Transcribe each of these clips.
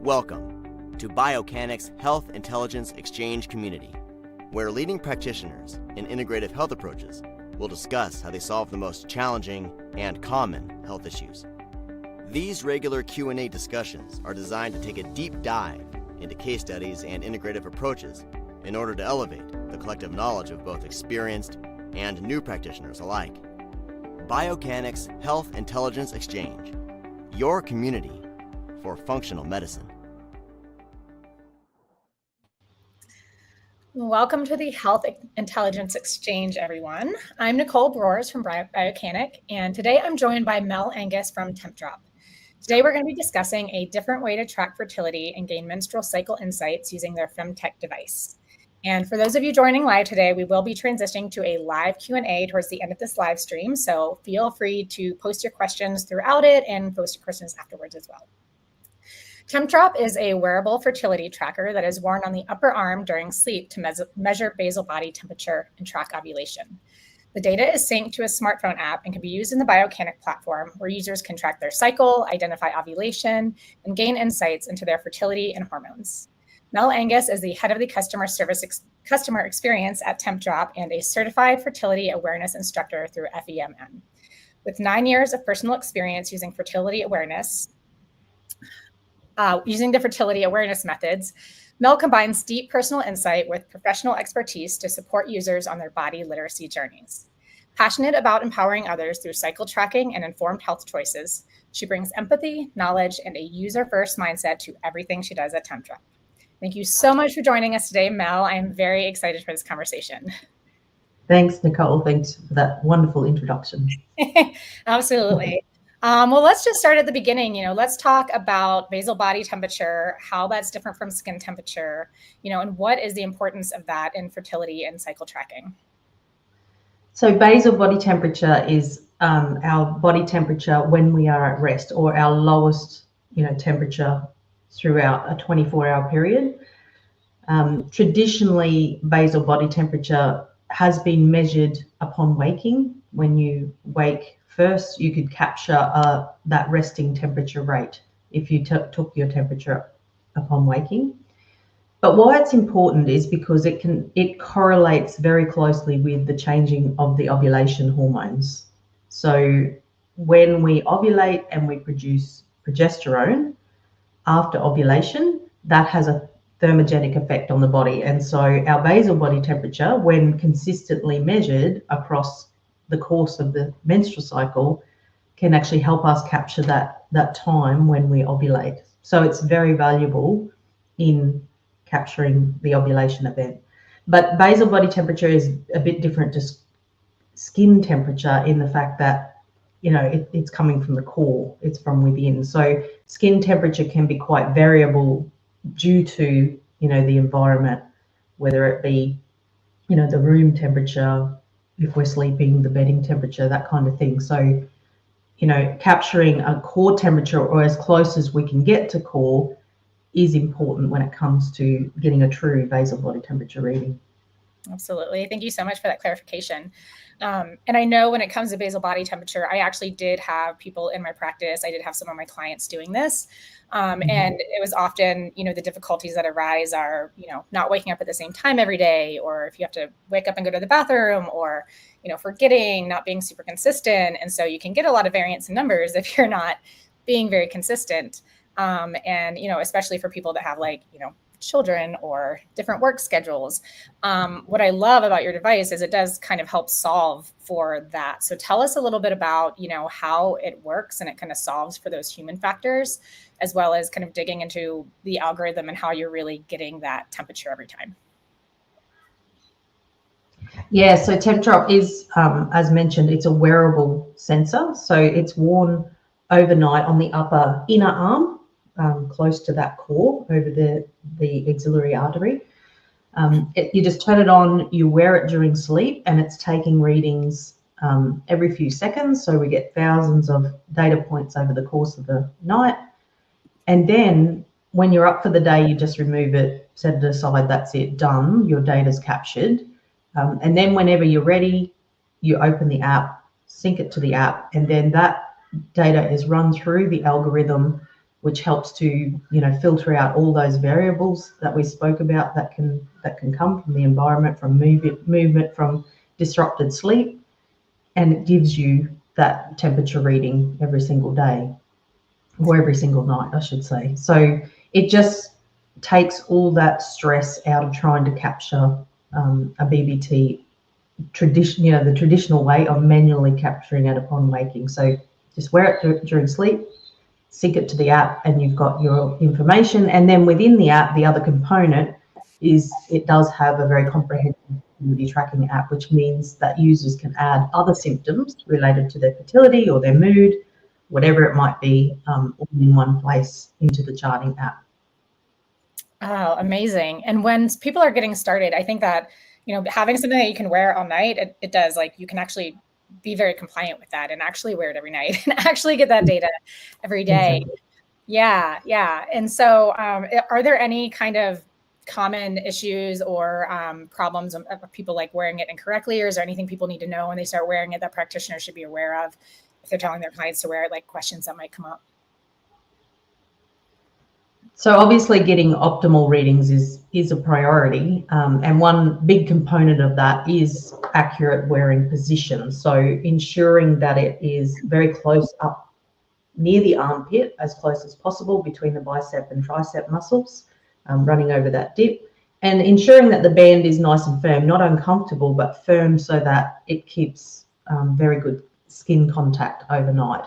Welcome to Biocanic's Health Intelligence Exchange community, where leading practitioners in integrative health approaches will discuss how they solve the most challenging and common health issues. These regular Q&A discussions are designed to take a deep dive into case studies and integrative approaches in order to elevate the collective knowledge of both experienced and new practitioners alike. Biocanic's Health Intelligence Exchange, your community for functional medicine. Welcome to the Health Intelligence Exchange, everyone. I'm Nicole Brors from Biocanic, and today I'm joined by Mel Angus from Tempdrop. Today we're going to be discussing a different way to track fertility and gain menstrual cycle insights using their Femtech device. And for those of you joining live today, we will be transitioning to a live Q&A towards the end of this live stream, so feel free to post your questions throughout it and post your questions afterwards as well. Tempdrop is a wearable fertility tracker that is worn on the upper arm during sleep to measure basal body temperature and track ovulation. The data is synced to a smartphone app and can be used in the Biocanic platform, where users can track their cycle, identify ovulation, and gain insights into their fertility and hormones. Mel Angus is the head of the customer experience at Tempdrop and a Certified FertiltyAwareness Instructor through FEMM. With 9 years of personal experience using fertility awareness, using the fertility awareness methods, Mel combines deep personal insight with professional expertise to support users on their body literacy journeys. Passionate about empowering others through cycle tracking and informed health choices, she brings empathy, knowledge, and a user-first mindset to everything she does at Tempdrop. Thank you so much for joining us today, Mel. I'm very excited for this conversation. Thanks, Nicole. Thanks for that wonderful introduction. Absolutely. Well, let's just start at the beginning. Let's talk about basal body temperature, how that's different from skin temperature, and what is the importance of that in fertility and cycle tracking. So basal body temperature is our body temperature when we are at rest, or our lowest, temperature throughout a 24-hour period. Traditionally, basal body temperature has been measured upon waking. When you wake first, you could capture that resting temperature rate if you took your temperature upon waking. But why it's important is because it correlates very closely with the changing of the ovulation hormones. So when we ovulate and we produce progesterone after ovulation, that has a thermogenic effect on the body. And so our basal body temperature, when consistently measured across the course of the menstrual cycle, can actually help us capture that time when we ovulate. So it's very valuable in capturing the ovulation event. But basal body temperature is a bit different to skin temperature in the fact that, it's coming from the core, it's from within. So skin temperature can be quite variable due to, the environment, whether it be, the room temperature, if we're sleeping, the bedding temperature, that kind of thing. So, capturing a core temperature, or as close as we can get to core, is important when it comes to getting a true basal body temperature reading. Absolutely. Thank you so much for that clarification. And I know when it comes to basal body temperature, I actually did have people in my practice. I did have some of my clients doing this. And it was often, the difficulties that arise are, not waking up at the same time every day, or if you have to wake up and go to the bathroom, or, forgetting, not being super consistent. And so you can get a lot of variance in numbers if you're not being very consistent. And, especially for people that have children or different work schedules. What I love about your device is it does kind of help solve for that. So tell us a little bit about, how it works and it kind of solves for those human factors, as well as kind of digging into the algorithm and how you're really getting that temperature every time. Yeah, so Tempdrop is, as mentioned, it's a wearable sensor. So it's worn overnight on the upper inner arm, close to that core, over the axillary artery. You just turn it on, you wear it during sleep, and it's taking readings every few seconds. So we get thousands of data points over the course of the night. And then when you're up for the day, you just remove it, set it aside, that's it, done. Your data's captured. And then whenever you're ready, you open the app, sync it to the app, and then that data is run through the algorithm which helps to, you know, filter out all those variables that we spoke about that can come from the environment, from movement, from disrupted sleep, and it gives you that temperature reading every single day, or every single night, I should say. So it just takes all that stress out of trying to capture a BBT tradition, you know, the traditional way of manually capturing it upon waking. So just wear it during sleep, sync it to the app, and you've got your information. And then within the app, the other component is it does have a very comprehensive fertility tracking app, which means that users can add other symptoms related to their fertility or their mood, whatever it might be, all in one place into the charting app. Oh, amazing. And when people are getting started, I think that, you know, having something that you can wear all night, it does, like, you can actually be very compliant with that and actually wear it every night and actually get that data every day. Exactly. Yeah. And so are there any kind of common issues or problems of people like wearing it incorrectly, or is there anything people need to know when they start wearing it that practitioners should be aware of if they're telling their clients to wear it, like questions that might come up? So obviously getting optimal readings is a priority, and one big component of that is accurate wearing position. So ensuring that it is very close up near the armpit, as close as possible between the bicep and tricep muscles, running over that dip, and ensuring that the band is nice and firm, not uncomfortable, but firm, so that it keeps very good skin contact overnight.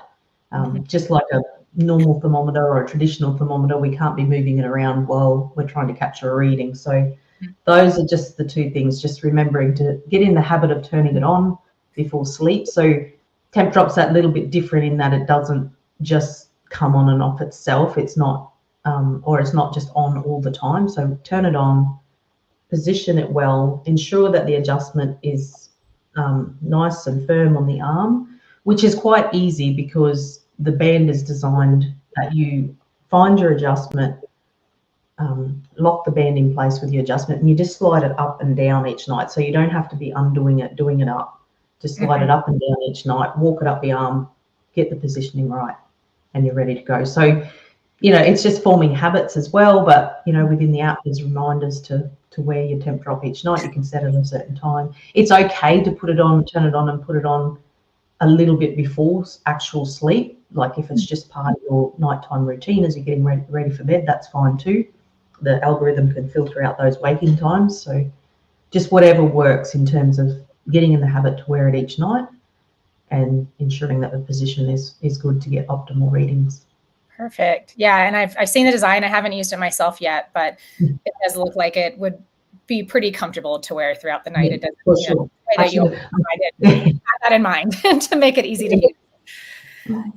Just like a normal thermometer or a traditional thermometer, we can't be moving it around while we're trying to capture a reading. So those are just the two things, just remembering to get in the habit of turning it on before sleep. So Tempdrop's that little bit different in that it doesn't just come on and off itself. It's not, or it's not just on all the time. So turn it on, position it well, ensure that the adjustment is nice and firm on the arm, which is quite easy because the band is designed that you find your adjustment, lock the band in place with your adjustment, and you just slide it up and down each night. So you don't have to be undoing it, doing it up. Just slide it up and down each night, walk it up the arm, get the positioning right, and you're ready to go. So, you know, it's just forming habits as well. But, you know, within the app, there's reminders to wear your Tempdrop each night. You can set it at a certain time. It's okay to put it on, turn it on and put it on a little bit before actual sleep. Like if it's just part of your nighttime routine as you're getting ready for bed, that's fine too. The algorithm can filter out those waking times. So just whatever works in terms of getting in the habit to wear it each night and ensuring that the position is good to get optimal readings. Perfect. Yeah, and I've seen the design. I haven't used it myself yet, but it does look like it would be pretty comfortable to wear throughout the night. Yeah, it does, for you sure. know, that you'll have that in mind to make it easy to use.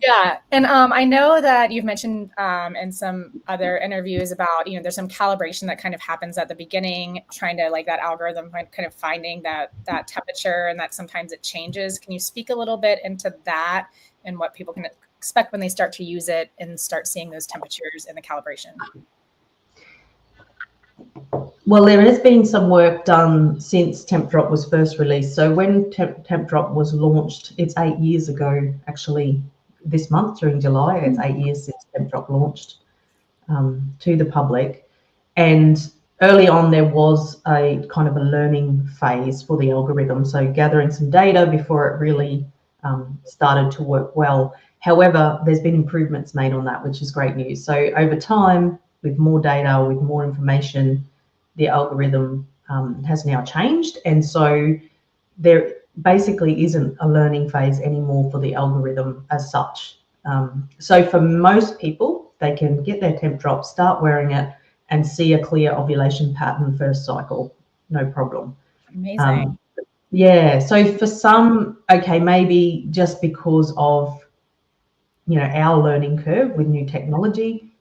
Yeah, and I know that you've mentioned in some other interviews about, you know, there's some calibration that kind of happens at the beginning, trying to, like, that algorithm kind of finding that temperature, and that sometimes it changes. Can you speak a little bit into that and what people can expect when they start to use it and start seeing those temperatures in the calibration? Well, there has been some work done since Tempdrop was first released. So when Tempdrop was launched, it's 8 years ago, actually, this month during July. It's 8 years since Tempdrop launched to the public. And early on, there was a kind of a learning phase for the algorithm. So gathering some data before it really started to work well. However, there's been improvements made on that, which is great news. So over time, with more data, with more information, the algorithm has now changed. And so there basically isn't a learning phase anymore for the algorithm as such. So for most people, they can get their Tempdrop, start wearing it, and see a clear ovulation pattern first cycle, no problem. Amazing. Yeah, so for some, okay, maybe just because of, you know, our learning curve with new technology,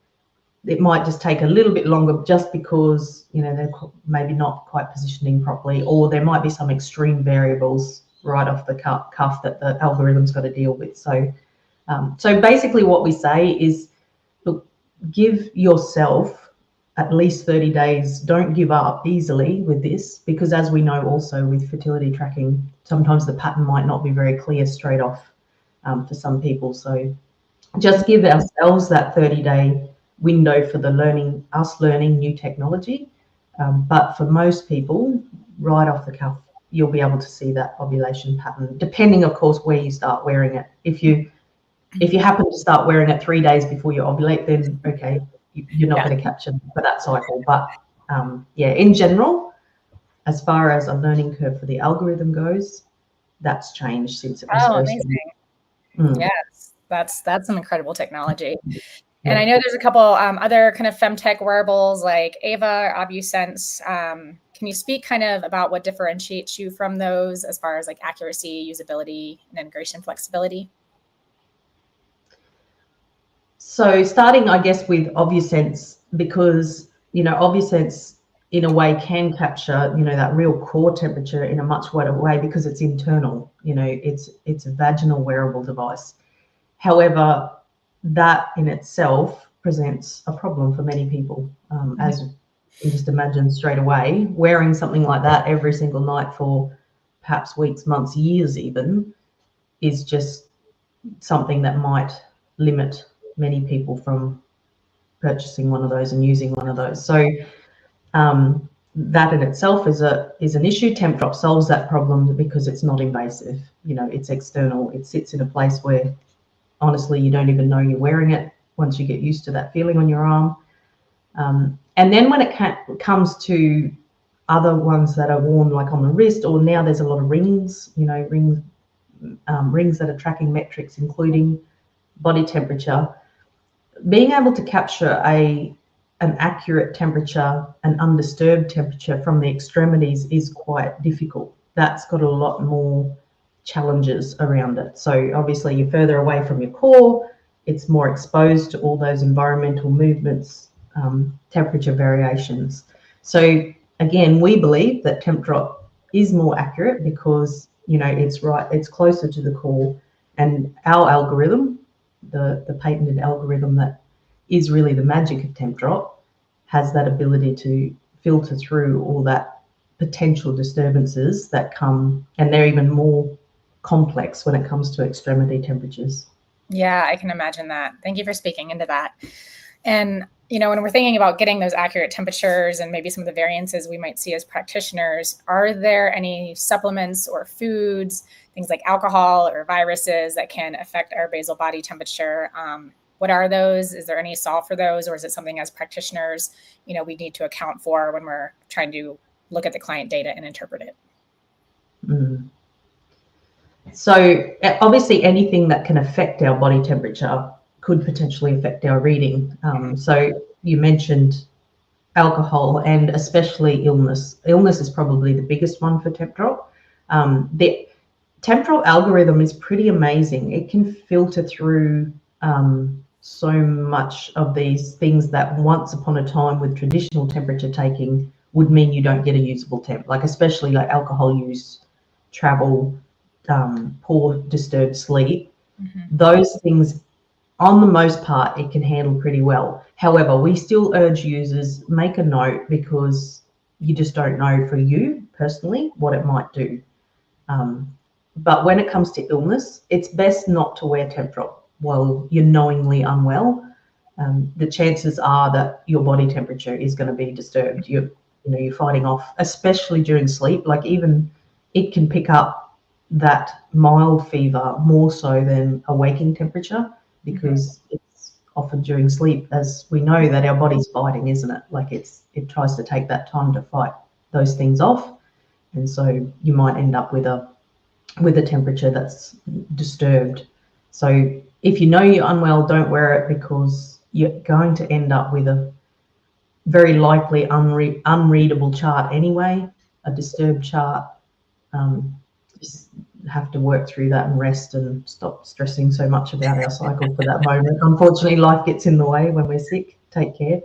it might just take a little bit longer just because, you know, they're maybe not quite positioning properly, or there might be some extreme variables right off the cuff that the algorithm's got to deal with. So, so basically what we say is, look, give yourself at least 30 days. Don't give up easily with this, because as we know also with fertility tracking, sometimes the pattern might not be very clear straight off for some people. So just give ourselves that 30-day window for learning new technology. But for most people, right off the cuff, you'll be able to see that ovulation pattern, depending, of course, where you start wearing it. If you happen to start wearing it 3 days before you ovulate, then okay, you're not going to capture for that cycle. But in general, as far as a learning curve for the algorithm goes, that's changed since it was first. Amazing. Yes, that's some incredible technology. And I know there's a couple other kind of femtech wearables like Ava or OvuSense. Can you speak kind of about what differentiates you from those as far as like accuracy, usability, and integration flexibility? So starting, I guess, with OvuSense, because, OvuSense in a way can capture, that real core temperature in a much better way because it's internal, it's a vaginal wearable device. However, that in itself presents a problem for many people, as you just imagine straight away. Wearing something like that every single night for perhaps weeks, months, years even, is just something that might limit many people from purchasing one of those and using one of those. So that in itself is an issue. Tempdrop solves that problem because it's not invasive. It's external. It sits in a place where honestly you don't even know you're wearing it once you get used to that feeling on your arm. And then when it comes to other ones that are worn like on the wrist, or now there's a lot of rings, rings that are tracking metrics, including body temperature. Being able to capture an accurate temperature, an undisturbed temperature from the extremities is quite difficult. That's got a lot more challenges around it. So obviously you're further away from your core, it's more exposed to all those environmental movements, temperature variations. So again, we believe that Tempdrop is more accurate because it's closer to the core, and our algorithm, the patented algorithm that is really the magic of Tempdrop, has that ability to filter through all that potential disturbances that come, and they're even more complex when it comes to extremity temperatures. Yeah, I can imagine that. Thank you for speaking into that. And, when we're thinking about getting those accurate temperatures and maybe some of the variances we might see as practitioners, are there any supplements or foods, things like alcohol or viruses that can affect our basal body temperature? What are those? Is there any solve for those? Or is it something as practitioners, we need to account for when we're trying to look at the client data and interpret it? So obviously anything that can affect our body temperature could potentially affect our reading. So you mentioned alcohol and especially illness. Illness is probably the biggest one for Tempdrop. The Tempdrop algorithm is pretty amazing. It can filter through so much of these things that once upon a time with traditional temperature taking would mean you don't get a usable temp, like especially like alcohol use, travel, poor disturbed sleep. Those things, on the most part, it can handle pretty well. However, we still urge users, make a note, because you just don't know for you personally what it might do. But when it comes to illness, it's best not to wear Tempdrop while you're knowingly unwell. The chances are that your body temperature is going to be disturbed. You're fighting off, especially during sleep. Like even it can pick up that mild fever more so than a waking temperature, because it's often during sleep, as we know, that our body's fighting, isn't it? Like it tries to take that time to fight those things off, and so you might end up with a temperature that's disturbed. So if you know you're unwell, don't wear it, because you're going to end up with a very likely unreadable chart anyway, a disturbed chart. Just have to work through that and rest and stop stressing so much about our cycle for that moment. Unfortunately, life gets in the way when we're sick. Take care.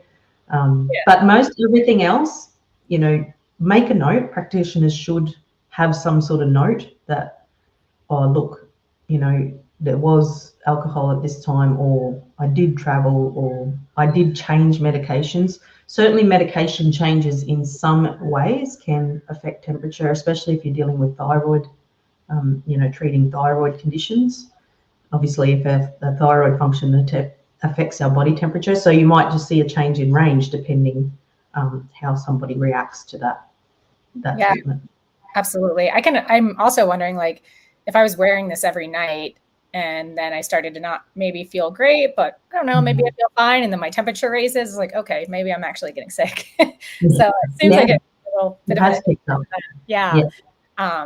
But most everything else, make a note. Practitioners should have some sort of note that, oh, look, there was alcohol at this time, or I did travel, or I did change medications. Certainly medication changes in some ways can affect temperature, especially if you're dealing with thyroid, treating thyroid conditions. obviously if the thyroid function affects our body temperature. So you might just see a change in range depending how somebody reacts to that treatment. Absolutely. I'm also wondering, like, if I was wearing this every night and then I started to not maybe feel great, but I don't know, maybe I feel fine, and then my temperature raises, it's like, okay, maybe I'm actually getting sick. So it seems like it's a little bit of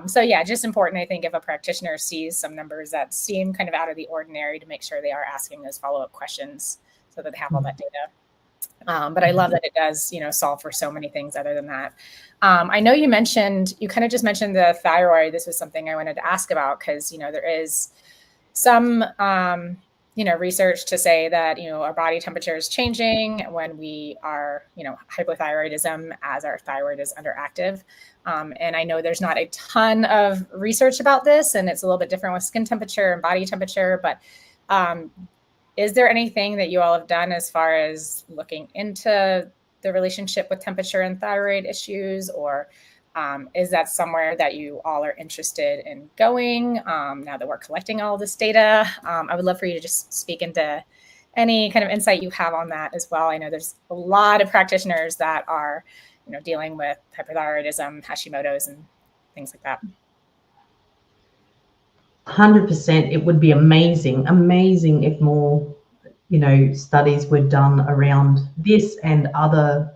so yeah, just important, I think, if a practitioner sees some numbers that seem kind of out of the ordinary, to make sure they are asking those follow-up questions so that they have all that data. But I love that it does, solve for so many things other than that. I know you kind of just mentioned the thyroid. This was something I wanted to ask about because, there is some, research to say that, our body temperature is changing when we are, hypothyroidism as our thyroid is underactive. And I know there's not a ton of research about this, and it's a little bit different with skin temperature and body temperature, but is there anything that you all have done as far as looking into the relationship with temperature and thyroid issues, or is that somewhere that you all are interested in going now that we're collecting all this data? I would love for you to just speak into any kind of insight you have on that as well. I know there's a lot of practitioners that are, dealing with hyperthyroidism, Hashimoto's, and things like that. 100%. It would be amazing if more, studies were done around this and other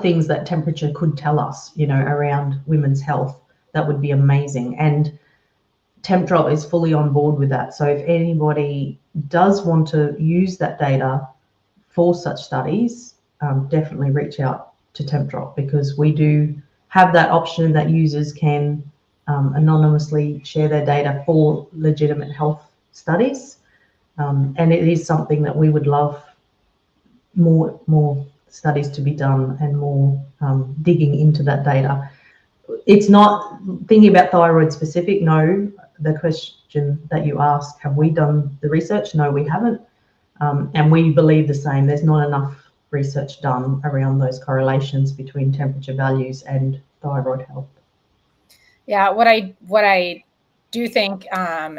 things that temperature could tell us, around women's health. That would be amazing. And Tempdrop is fully on board with that. So if anybody does want to use that data for such studies, definitely reach out to Tempdrop, because we do have that option that users can anonymously share their data for legitimate health studies. And it is something that we would love more studies to be done, and more digging into that data. It's not thinking about thyroid specific. No, the question that you asked, have we done the research? No, we haven't. And we believe the same. There's not enough research done around those correlations between temperature values and thyroid health. Yeah, what I do think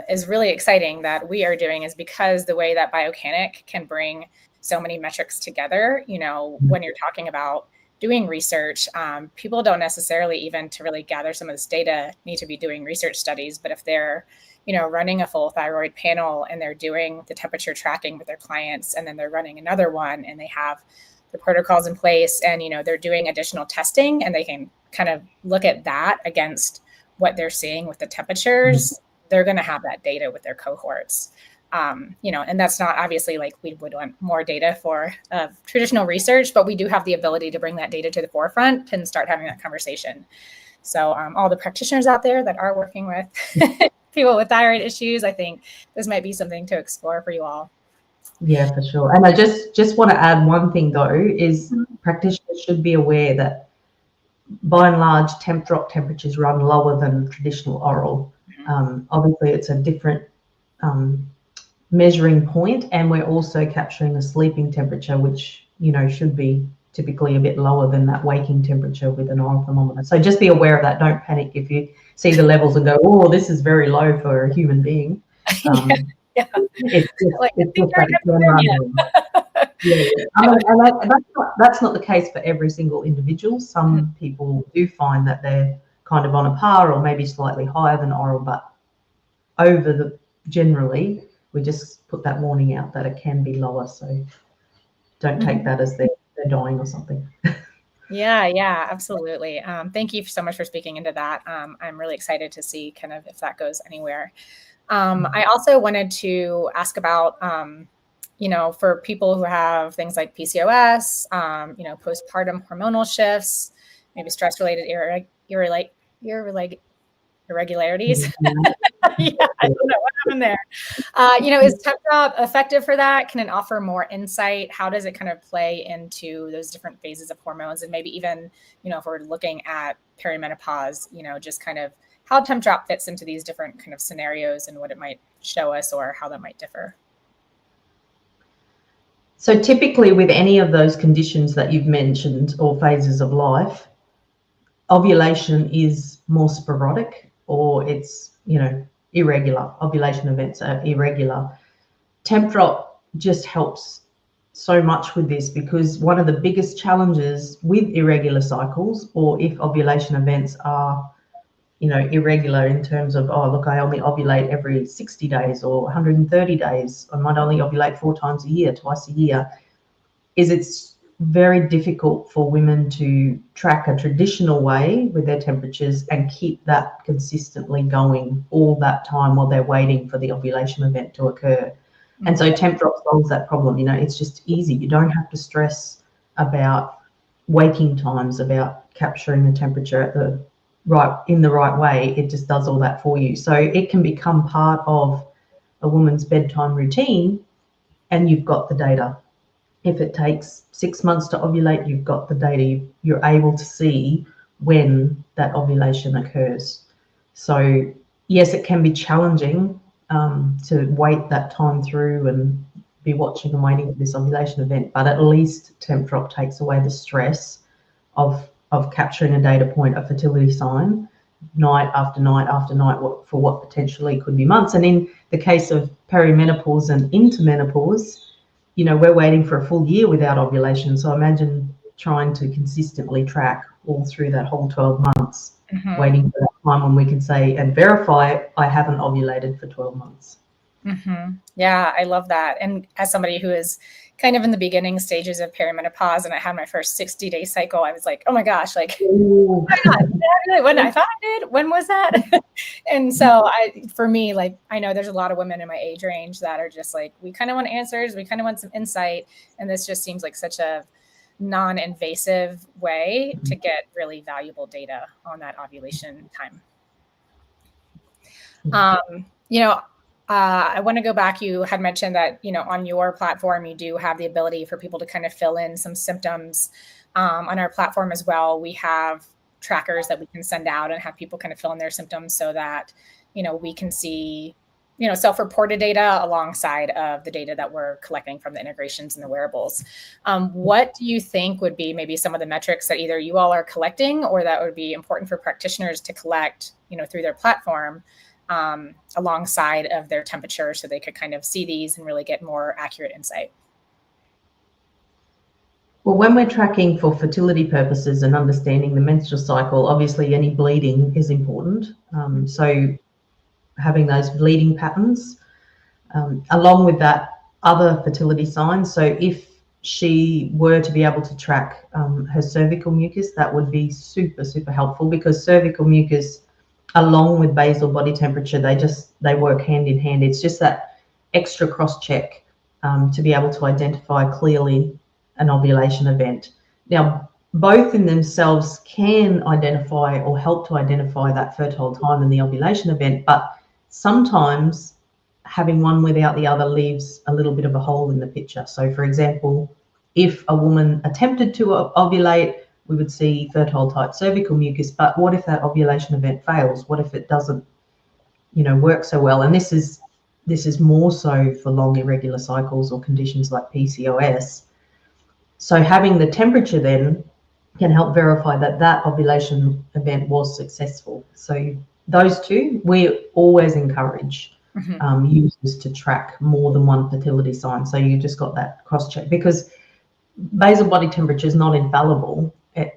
is really exciting that we are doing is because the way that Biocanic can bring so many metrics together, when you're talking about doing research, people don't necessarily, even to really gather some of this data, need to be doing research studies. But if they're, running a full thyroid panel and they're doing the temperature tracking with their clients, and then they're running another one and they have the protocols in place, and, they're doing additional testing, and they can kind of look at that against what they're seeing with the temperatures, they're going to have that data with their cohorts. And that's not obviously like we would want more data for traditional research, but we do have the ability to bring that data to the forefront and start having that conversation. So all the practitioners out there that are working with people with thyroid issues, I think this might be something to explore for you all. Yeah, for sure. And I just want to add one thing though, is practitioners should be aware that by and large, Tempdrop temperatures run lower than traditional oral. Obviously, it's a different measuring point, and we're also capturing a sleeping temperature, which should be typically a bit lower than that waking temperature with an oral thermometer. So just be aware of that. Don't panic if you see the levels and go, "Oh, this is very low for a human being." Yeah. It's just that's not the case for every single individual. Some people do find that they're kind of on a par, or maybe slightly higher than oral, but generally we just put that warning out that it can be lower. So don't take that as they're dying or something. Yeah, absolutely. Thank you so much for speaking into that. I'm really excited to see kind of if that goes anywhere. I also wanted to ask about, for people who have things like PCOS, postpartum hormonal shifts, maybe stress-related irregularities. Yeah, I don't know what happened there. Is Tempdrop effective for that? Can it offer more insight? How does it kind of play into those different phases of hormones? And maybe even, if we're looking at perimenopause, just kind of how Tempdrop fits into these different kind of scenarios and what it might show us, or how that might differ. So typically with any of those conditions that you've mentioned, or phases of life, ovulation is more sporadic, or it's, irregular. Ovulation events are irregular. Tempdrop just helps so much with this, because one of the biggest challenges with irregular cycles, or if ovulation events are, irregular in terms of, oh, look, I only ovulate every 60 days or 130 days, I might only ovulate 4 times a year, twice a year, is it's very difficult for women to track a traditional way with their temperatures and keep that consistently going all that time while they're waiting for the ovulation event to occur. And so Tempdrop solves that problem. It's just easy. You don't have to stress about waking times, about capturing the temperature in the right way. It just does all that for you. So it can become part of a woman's bedtime routine, and you've got the data. If it takes 6 months to ovulate, you've got the data. You're able to see when that ovulation occurs. So yes, it can be challenging to wait that time through and be watching and waiting for this ovulation event, but at least Tempdrop takes away the stress of capturing a data point, a fertility sign, night after night after night, for what potentially could be months. And in the case of perimenopause and into menopause, we're waiting for a full year without ovulation. So imagine trying to consistently track all through that whole 12 months, waiting for that time when we can say and verify I haven't ovulated for 12 months. Yeah, I love that. And as somebody who is kind of in the beginning stages of perimenopause, and I had my first 60-day cycle, I was like, oh my gosh, like, oh my God, when I thought I did, when was that? And so for me, like, I know there's a lot of women in my age range that are just like, we kind of want answers, we kind of want some insight. And this just seems like such a non-invasive way to get really valuable data on that ovulation time. I want to go back. You had mentioned that, on your platform, you do have the ability for people to kind of fill in some symptoms. On our platform as well, we have trackers that we can send out and have people kind of fill in their symptoms so that, we can see, self-reported data alongside of the data that we're collecting from the integrations and the wearables. What do you think would be maybe some of the metrics that either you all are collecting or that would be important for practitioners to collect, through their platform, alongside of their temperature, so they could kind of see these and really get more accurate insight? Well, when we're tracking for fertility purposes and understanding the menstrual cycle, obviously any bleeding is important. So having those bleeding patterns, along with that, other fertility signs. So if she were to be able to track her cervical mucus, that would be super, super helpful, because cervical mucus, along with basal body temperature, they work hand in hand. It's just that extra cross-check to be able to identify clearly an ovulation event. Now, both in themselves can identify or help to identify that fertile time and the ovulation event, but sometimes having one without the other leaves a little bit of a hole in the picture. So, for example, if a woman attempted to ovulate, we would see fertile type cervical mucus, but what if that ovulation event fails? What if it doesn't, work so well? And this is more so for long irregular cycles or conditions like PCOS. So having the temperature then can help verify that ovulation event was successful. So those two, we always encourage users to track more than one fertility sign. So you just got that cross-check, because basal body temperature is not infallible.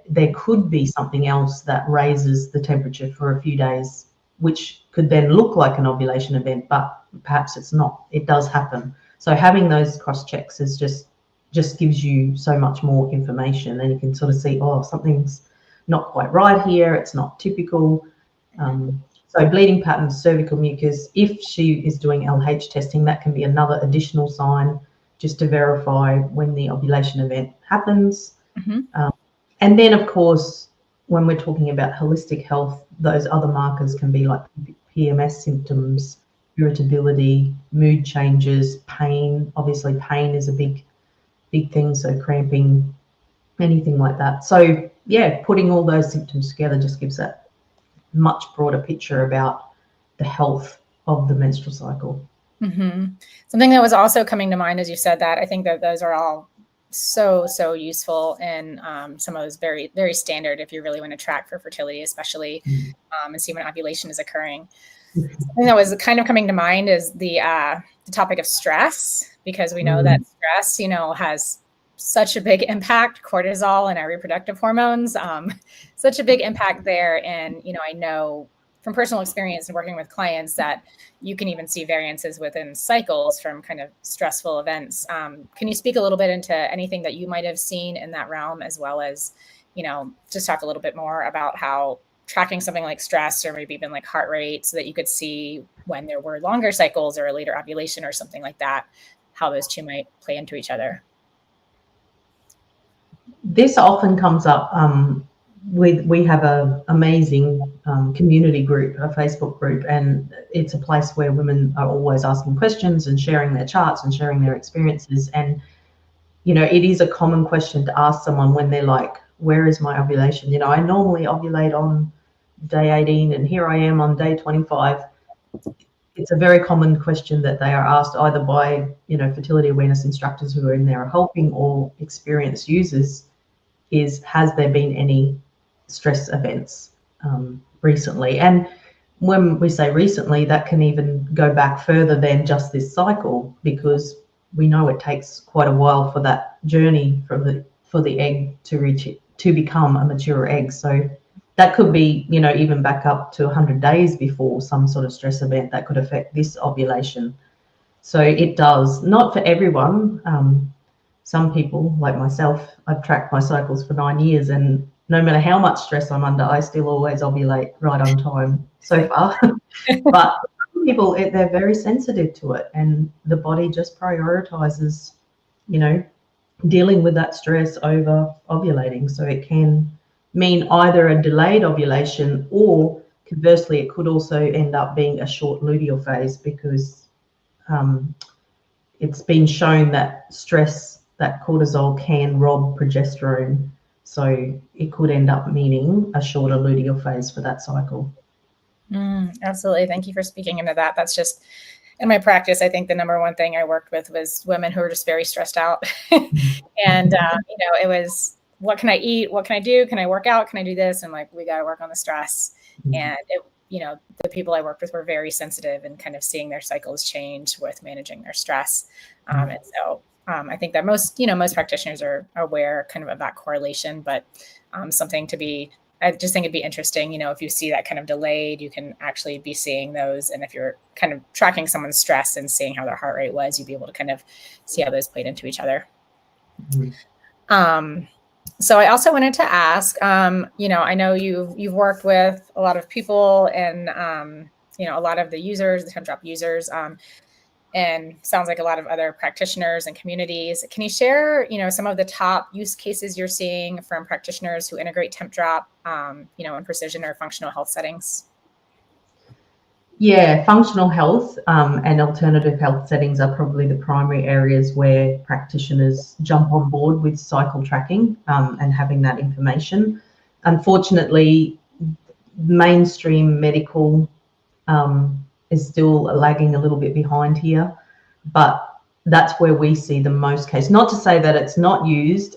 There could be something else that raises the temperature for a few days, which could then look like an ovulation event, but perhaps it's not. It does happen. So having those cross-checks is just gives you so much more information, and you can sort of see, oh, something's not quite right here. It's not typical. So bleeding patterns, cervical mucus, if she is doing LH testing, that can be another additional sign just to verify when the ovulation event happens. And then, of course, when we're talking about holistic health, those other markers can be like PMS symptoms, irritability, mood changes, pain. Obviously, pain is a big thing, so cramping, anything like that. So, yeah, putting all those symptoms together just gives that much broader picture about the health of the menstrual cycle. Something that was also coming to mind as you said that, I think that those are all so useful, and some of those very, very standard if you really want to track for fertility, especially and see when ovulation is occurring. Something that was kind of coming to mind is the topic of stress, because we know that stress, has such a big impact, cortisol and our reproductive hormones, such a big impact there. And, I know from personal experience and working with clients that you can even see variances within cycles from kind of stressful events. Can you speak a little bit into anything that you might have seen in that realm, as well as, just talk a little bit more about how tracking something like stress or maybe even like heart rate, so that you could see when there were longer cycles or a later ovulation or something like that, how those two might play into each other? This often comes up we have an amazing community group, a Facebook group, and it's a place where women are always asking questions and sharing their charts and sharing their experiences. And, it is a common question to ask someone when they're like, where is my ovulation? I normally ovulate on day 18 and here I am on day 25. It's a very common question that they are asked either by, fertility awareness instructors who are in there helping, or experienced users, is has there been any stress events recently? And when we say recently, that can even go back further than just this cycle, because we know it takes quite a while for that journey for the egg to become a mature egg. So that could be, even back up to 100 days before some sort of stress event that could affect this ovulation. So it does, not for everyone. Some people, like myself, I've tracked my cycles for 9 years, and no matter how much stress I'm under, I still always ovulate right on time so far. But some people, they're very sensitive to it, and the body just prioritizes, dealing with that stress over ovulating. So it can mean either a delayed ovulation, or conversely, it could also end up being a short luteal phase, because it's been shown that stress, that cortisol can rob progesterone. So it could end up meaning a shorter luteal phase for that cycle. Absolutely. Thank you for speaking into that. That's just, in my practice, I think the number one thing I worked with was women who were just very stressed out. And, it was, what can I eat? What can I do? Can I work out? Can I do this? And like, we got to work on the stress. And the people I worked with were very sensitive and kind of seeing their cycles change with managing their stress. And so I think that most practitioners are aware kind of that correlation, but something to be, I just think it'd be interesting, if you see that kind of delayed, you can actually be seeing those. And if you're kind of tracking someone's stress and seeing how their heart rate was, you'd be able to kind of see how those played into each other. So I also wanted to ask, I know you've worked with a lot of people and, a lot of the users, the Tempdrop users, and sounds like a lot of other practitioners and communities. Can you share, some of the top use cases you're seeing from practitioners who integrate Tempdrop, in precision or functional health settings? Yeah, functional health and alternative health settings are probably the primary areas where practitioners jump on board with cycle tracking and having that information. Unfortunately, mainstream medical is still lagging a little bit behind here, but that's where we see the most case. Not to say that it's not used.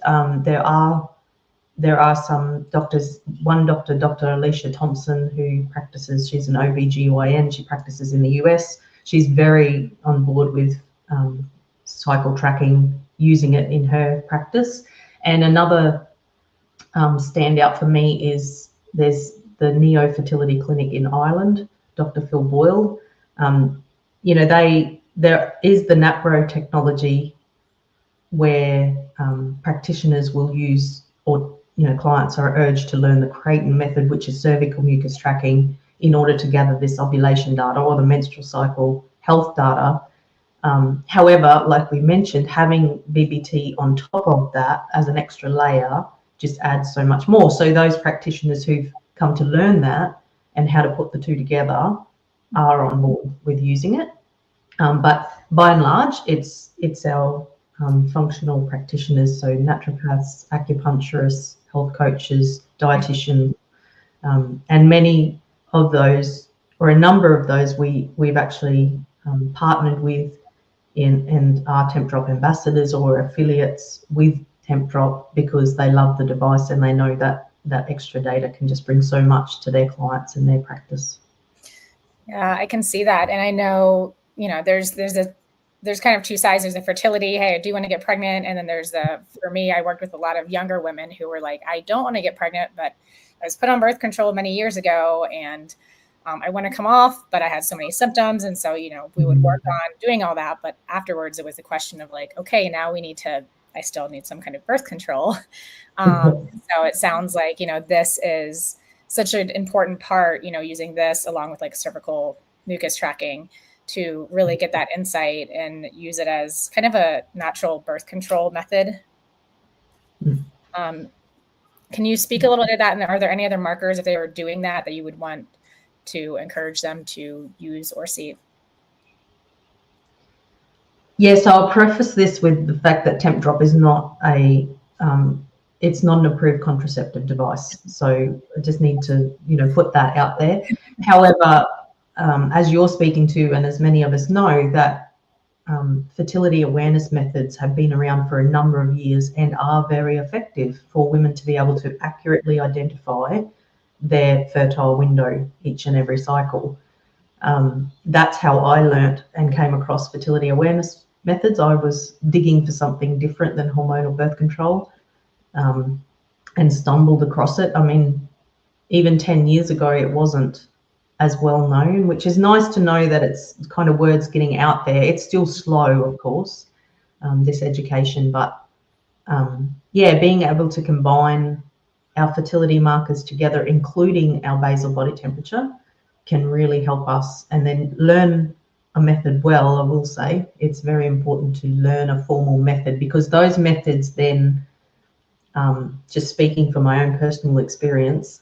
There are some doctors, one doctor, Dr. Alicia Thompson, who practices, she's an OBGYN, she practices in the US. She's very on board with cycle tracking, using it in her practice. And another standout for me is there's the Neo Fertility Clinic in Ireland, Dr. Phil Boyle. There is the NAPRO technology where practitioners will use, or clients are urged to learn the Creighton method, which is cervical mucus tracking, in order to gather this ovulation data or the menstrual cycle health data. However, like we mentioned, having BBT on top of that as an extra layer just adds so much more. So those practitioners who've come to learn that and how to put the two together are on board with using it. But by and large, it's our functional practitioners, so naturopaths, acupuncturists, health coaches, dietitians, and many of those, or a number of those, we've actually partnered with and are Tempdrop ambassadors or affiliates with Tempdrop, because they love the device and they know that that extra data can just bring so much to their clients and their practice. Yeah, I can see that. And I know, there's kind of two sides. There's the fertility. Hey, I do want to get pregnant. And then there's for me, I worked with a lot of younger women who were like, I don't want to get pregnant, but I was put on birth control many years ago and I want to come off, but I had so many symptoms. And so, we would work on doing all that. But afterwards, it was a question of like, okay, now I still need some kind of birth control. So it sounds like, this is such an important part, using this along with like cervical mucus tracking to really get that insight and use it as kind of a natural birth control method. Can you speak a little bit to that? And are there any other markers if they were doing that you would want to encourage them to use or see? Yes, I'll preface this with the fact that Tempdrop is not it's not an approved contraceptive device. So I just need to, put that out there. However, as you're speaking to, and as many of us know, that fertility awareness methods have been around for a number of years and are very effective for women to be able to accurately identify their fertile window each and every cycle. That's how I learnt and came across fertility awareness methods. I was digging for something different than hormonal birth control and stumbled across it. I mean, even 10 years ago, it wasn't as well known, which is nice to know that it's kind of words getting out there. It's still slow, of course, this education, but being able to combine our fertility markers together, including our basal body temperature, can really help us. And then learn a method well. I will say it's very important to learn a formal method, because those methods then, just speaking from my own personal experience,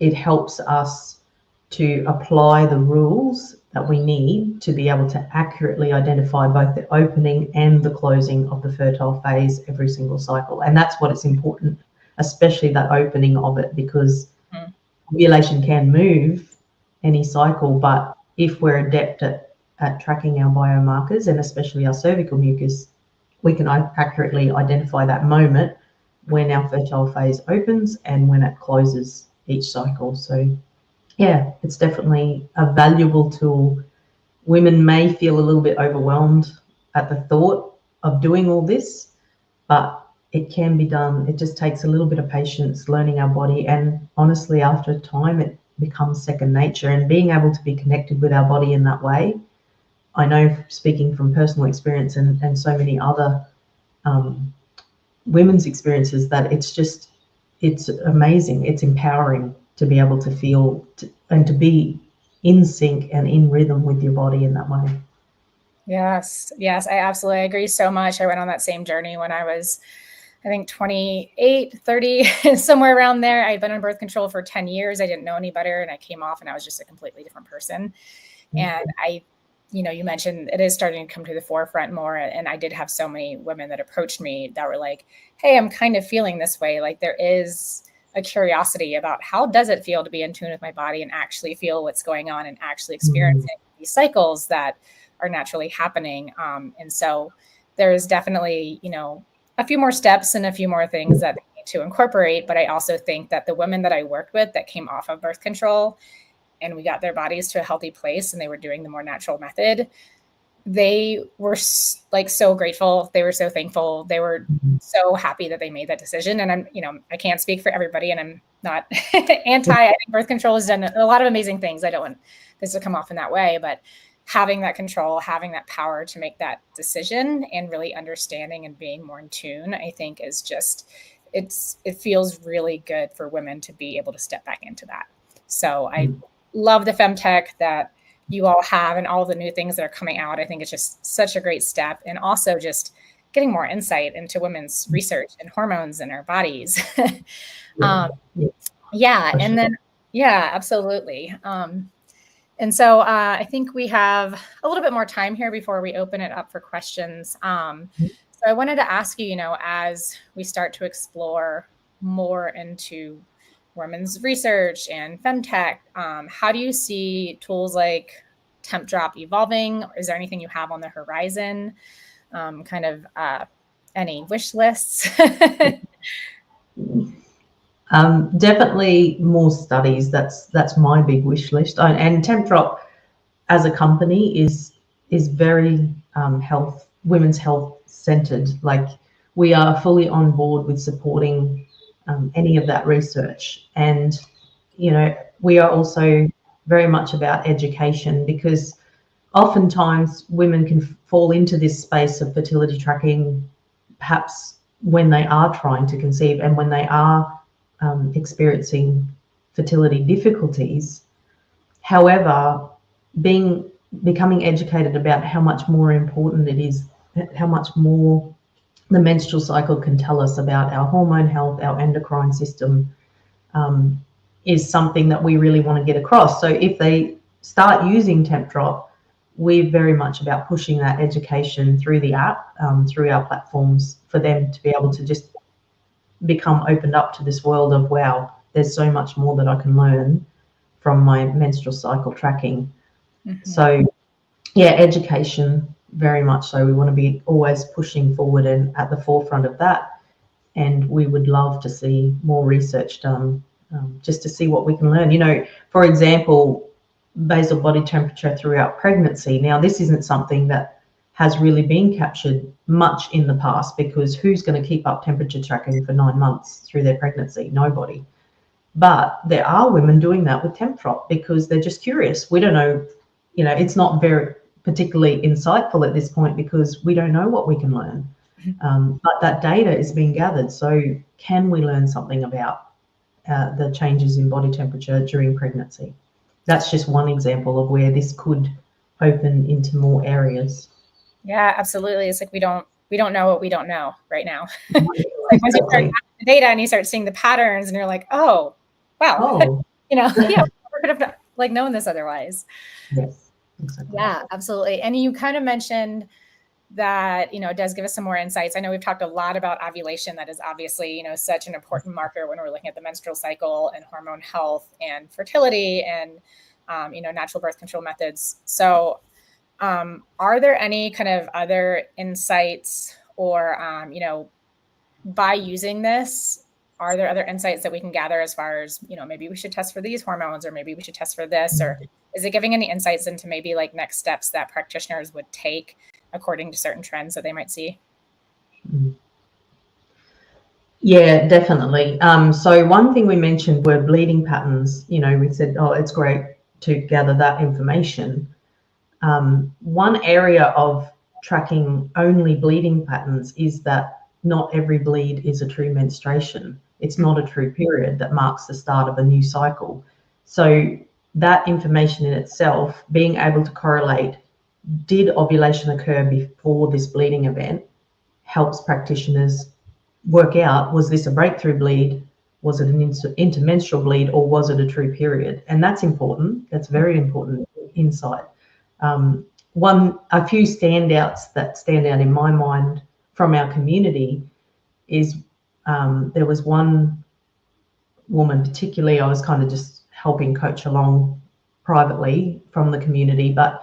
it helps us to apply the rules that we need to be able to accurately identify both the opening and the closing of the fertile phase every single cycle. And that's what it's important, especially that opening of it, because ovulation can move any cycle, but if we're adept at tracking our biomarkers, and especially our cervical mucus, we can accurately identify that moment when our fertile phase opens and when it closes each cycle. So yeah, it's definitely a valuable tool. Women may feel a little bit overwhelmed at the thought of doing all this, but it can be done. It just takes a little bit of patience, learning our body, and honestly, after time, it becomes second nature. And being able to be connected with our body in that way, I know, speaking from personal experience and so many other women's experiences, that it's amazing. It's empowering to be able to feel and to be in sync and in rhythm with your body in that way. Yes, I absolutely agree so much. I went on that same journey when I was, I think 28, 30, somewhere around there. I'd been on birth control for 10 years. I didn't know any better. And I came off and I was just a completely different person. And you mentioned it is starting to come to the forefront more. And I did have so many women that approached me that were like, hey, I'm kind of feeling this way. Like there is a curiosity about how does it feel to be in tune with my body and actually feel what's going on and actually experiencing these cycles that are naturally happening. And so there's definitely, a few more steps and a few more things that they need to incorporate. But I also think that the women that I worked with that came off of birth control and we got their bodies to a healthy place and they were doing the more natural method, they were like so grateful. They were so thankful. They were so happy that they made that decision. And I'm, I can't speak for everybody and I'm not anti. I think birth control has done a lot of amazing things. I don't want this to come off in that way, but having that control, having that power to make that decision and really understanding and being more in tune, I think is just, it feels really good for women to be able to step back into that. So I love the Femtech that you all have and all the new things that are coming out. I think it's just such a great step. And also just getting more insight into women's research and hormones in our bodies. And then, absolutely. And so I think we have a little bit more time here before we open it up for questions. So I wanted to ask you, as we start to explore more into women's research and Femtech, how do you see tools like Tempdrop evolving? Is there anything you have on the horizon? Any wish lists? Definitely more studies. That's my big wish list. And Tempdrop, as a company is very women's health centered. Like, we are fully on board with supporting any of that research. And, you know, we are also very much about education, because oftentimes women can fall into this space of fertility tracking, perhaps when they are trying to conceive and when they are experiencing fertility difficulties. However, becoming educated about how much more important it is, how much more the menstrual cycle can tell us about our hormone health, our endocrine system, is something that we really want to get across. So if they start using Tempdrop, we're very much about pushing that education through the app, through our platforms, for them to be able to just become opened up to this world of, wow, there's so much more that I can learn from my menstrual cycle tracking. So yeah, education, very much so. We want to be always pushing forward and at the forefront of that. And we would love to see more research done, just to see what we can learn. You know, for example, basal body temperature throughout pregnancy. Now, this isn't something that has really been captured much in the past, because who's going to keep up temperature tracking for 9 months through their pregnancy? Nobody. But there are women doing that with Tempdrop because they're just curious. We don't know, you know, it's not very particularly insightful at this point because we don't know what we can learn. But that data is being gathered. So can we learn something about the changes in body temperature during pregnancy? That's just one example of where this could open into more areas. Yeah, absolutely. It's like we don't know what we don't know right now. Like once you start the data and you start seeing the patterns, and you're like, oh, wow, you know, yeah, we could have like known this otherwise. Yes, exactly. Yeah, absolutely. And you kind of mentioned that, you know, it does give us some more insights. I know we've talked a lot about ovulation. That is obviously, you know, such an important marker when we're looking at the menstrual cycle and hormone health and fertility and, you know, natural birth control methods. So are there any kind of other insights or, you know, by using this, are there other insights that we can gather as far as, you know, maybe we should test for these hormones, or maybe we should test for this, or is it giving any insights into maybe like next steps that practitioners would take according to certain trends that they might see? Yeah, definitely. So one thing we mentioned were bleeding patterns. You know, we said, oh, it's great to gather that information. One area of tracking only bleeding patterns is that not every bleed is a true menstruation. It's not a true period that marks the start of a new cycle. So that information in itself, being able to correlate, did ovulation occur before this bleeding event, helps practitioners work out, was this a breakthrough bleed? Was it an intermenstrual bleed, or was it a true period? And that's important. That's very important insight. A few standouts that stand out in my mind from our community is there was one woman, particularly, I was kind of just helping coach along privately from the community, but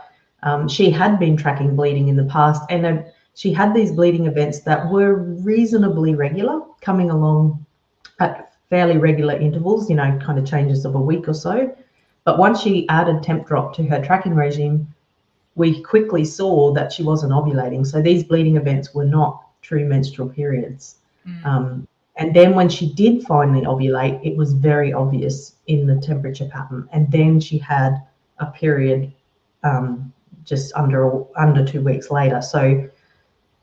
she had been tracking bleeding in the past, and she had these bleeding events that were reasonably regular, coming along at fairly regular intervals, you know, kind of changes of a week or so. But once she added Tempdrop to her tracking regime, we quickly saw that she wasn't ovulating. So these bleeding events were not true menstrual periods. And then when she did finally ovulate, it was very obvious in the temperature pattern. And then she had a period just under 2 weeks later. So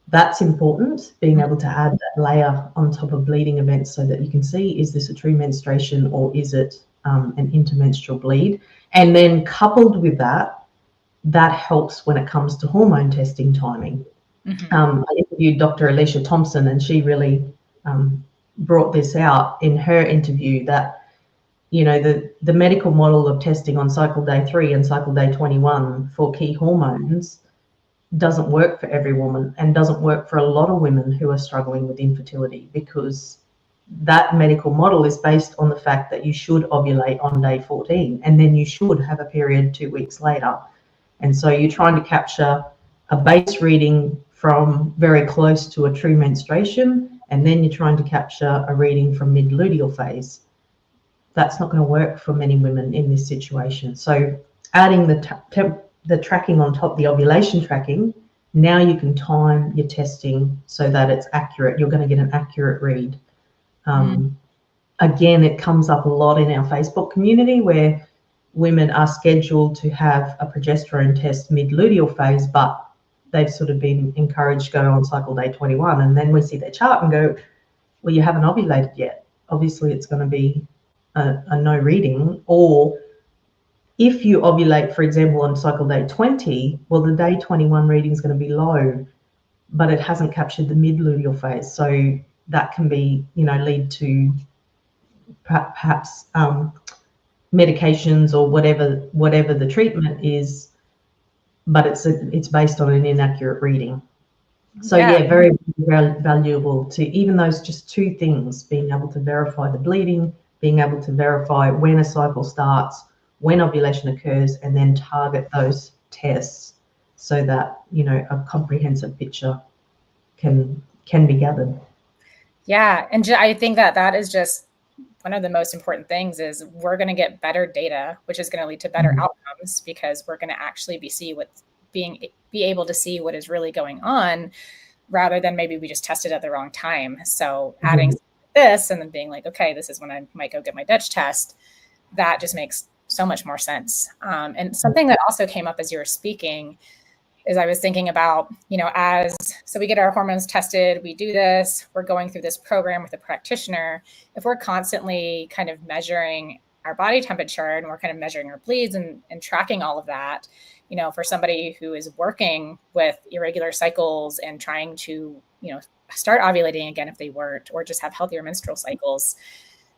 that's important, being able to add that layer on top of bleeding events so that you can see, is this a true menstruation or is it an intermenstrual bleed? And then coupled with that, that helps when it comes to hormone testing timing. I interviewed Dr. Alicia Thompson, and she really brought this out in her interview, that, you know, the medical model of testing on cycle day 3 and cycle day 21 for key hormones doesn't work for every woman, and doesn't work for a lot of women who are struggling with infertility, because that medical model is based on the fact that you should ovulate on day 14 and then you should have a period 2 weeks later. And so you're trying to capture a base reading from very close to a true menstruation, and then you're trying to capture a reading from mid-luteal phase. That's not going to work for many women in this situation. So adding the the tracking on top, the ovulation tracking, now you can time your testing so that it's accurate. You're going to get an accurate read. Again, it comes up a lot in our Facebook community where women are scheduled to have a progesterone test mid-luteal phase, but they've sort of been encouraged to go on cycle day 21. And then we see their chart and go, well, you haven't ovulated yet. Obviously, it's going to be a no reading. Or if you ovulate, for example, on cycle day 20, well, the day 21 reading is going to be low, but it hasn't captured the mid-luteal phase. So that can be, lead to perhaps medications or whatever the treatment is, but it's based on an inaccurate reading. So yeah, very, very valuable to even those just two things, being able to verify the bleeding, being able to verify when a cycle starts, when ovulation occurs, and then target those tests so that, a comprehensive picture can be gathered. Yeah, and I think that is just one of the most important things is we're going to get better data, which is going to lead to better outcomes because we're going to actually be able to see what is really going on rather than maybe we just tested at the wrong time. So adding this and then being like, okay, this is when I might go get my Dutch test, that just makes so much more sense. And something that also came up as you were speaking is I was thinking about, so we get our hormones tested, we do this, we're going through this program with a practitioner. If we're constantly kind of measuring our body temperature and we're kind of measuring our bleeds and tracking all of that, for somebody who is working with irregular cycles and trying to, start ovulating again if they weren't, or just have healthier menstrual cycles,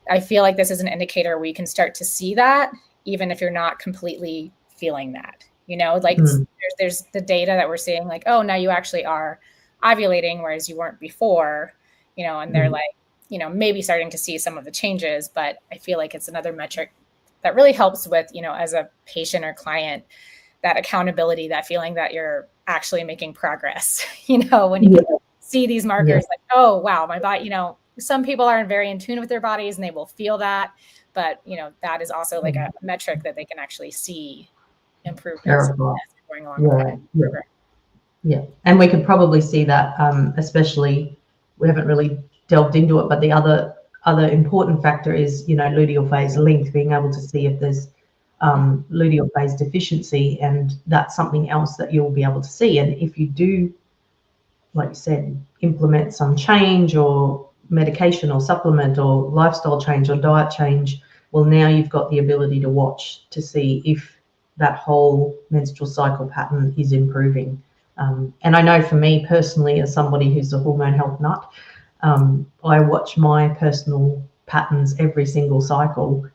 I feel like this is an indicator we can start to see that even if you're not completely feeling that. There's the data that we're seeing like, oh, now you actually are ovulating, whereas you weren't before, and they're like, maybe starting to see some of the changes, but I feel like it's another metric that really helps with, as a patient or client, that accountability, that feeling that you're actually making progress, when you see these markers like, oh, wow, my body, some people aren't very in tune with their bodies and they will feel that, but, that is also like a metric that they can actually see improvements going along with that. Yeah, and we could probably see that, especially, we haven't really delved into it, but the other important factor is, luteal phase length, being able to see if there's luteal phase deficiency, and that's something else that you'll be able to see. And if you do, like you said, implement some change or medication or supplement or lifestyle change or diet change, well, now you've got the ability to watch to see if that whole menstrual cycle pattern is improving. And I know for me personally, as somebody who's a hormone health nut, I watch my personal patterns every single cycle,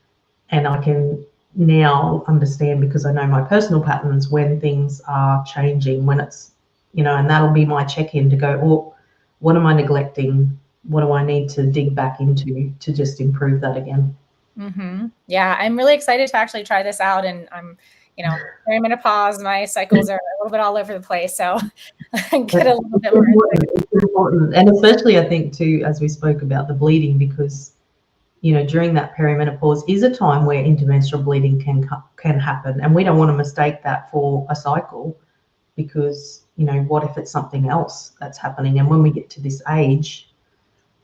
and I can now understand, because I know my personal patterns, when things are changing, when it's, and that'll be my check-in to go, oh, what am I neglecting? What do I need to dig back into to just improve that again? Yeah, I'm really excited to actually try this out, and I'm perimenopause, my cycles are a little bit all over the place, so I get a little bit more. It's important, and especially I think too, as we spoke about the bleeding, because during that perimenopause is a time where intermenstrual bleeding can happen, and we don't want to mistake that for a cycle, because what if it's something else that's happening? And when we get to this age,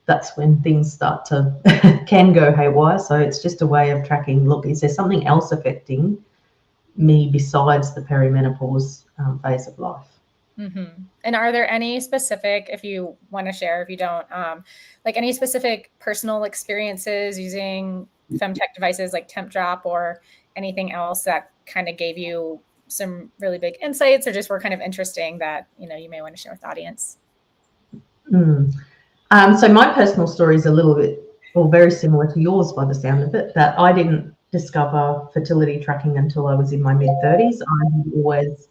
that's when things start to can go haywire. So it's just a way of tracking, look, is there something else affecting me besides the perimenopause phase of life? And are there any specific, if you want to share, if you don't, like any specific personal experiences using Femtech devices like Tempdrop or anything else that kind of gave you some really big insights or just were kind of interesting that, you may want to share with the audience? So my personal story is a little bit, or very similar to yours by the sound of it, that I didn't discover fertility tracking until I was in my mid-30s. I always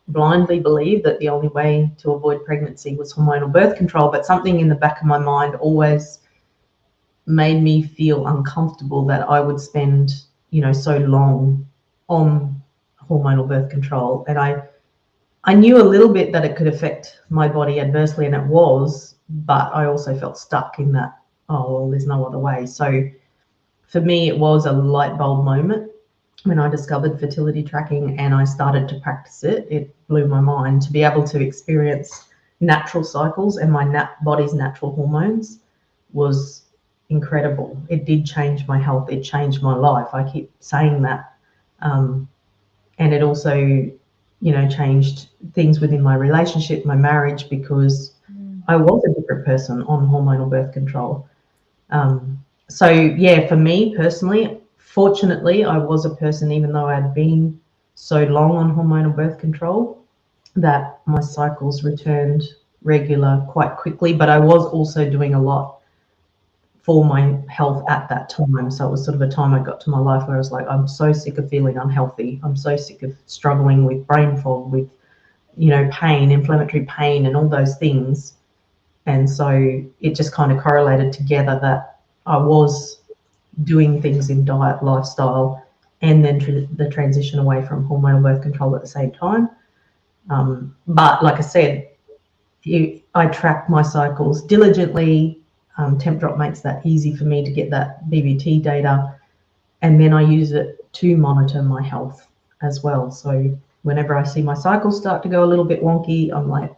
blindly believed that the only way to avoid pregnancy was hormonal birth control, but something in the back of my mind always made me feel uncomfortable that I would spend, so long on hormonal birth control. And I knew a little bit that it could affect my body adversely, and it was, but I also felt stuck in that, oh, well, there's no other way. So for me, it was a light bulb moment when I discovered fertility tracking and I started to practice it, it blew my mind to be able to experience natural cycles and my body's natural hormones was incredible. It did change my health. It changed my life. I keep saying that. And it also, changed things within my relationship, my marriage, because I was a different person on hormonal birth control. So yeah, for me personally, fortunately, I was a person, even though I'd been so long on hormonal birth control, that my cycles returned regular quite quickly. But I was also doing a lot for my health at that time. So it was sort of a time I got to my life where I was like, I'm so sick of feeling unhealthy. I'm so sick of struggling with brain fog, with, pain, inflammatory pain, and all those things. And so it just kind of correlated together that I was doing things in diet, lifestyle, and then the transition away from hormonal birth control at the same time. But like I said, I track my cycles diligently. Tempdrop makes that easy for me to get that BBT data, and then I use it to monitor my health as well. So whenever I see my cycles start to go a little bit wonky, I'm like,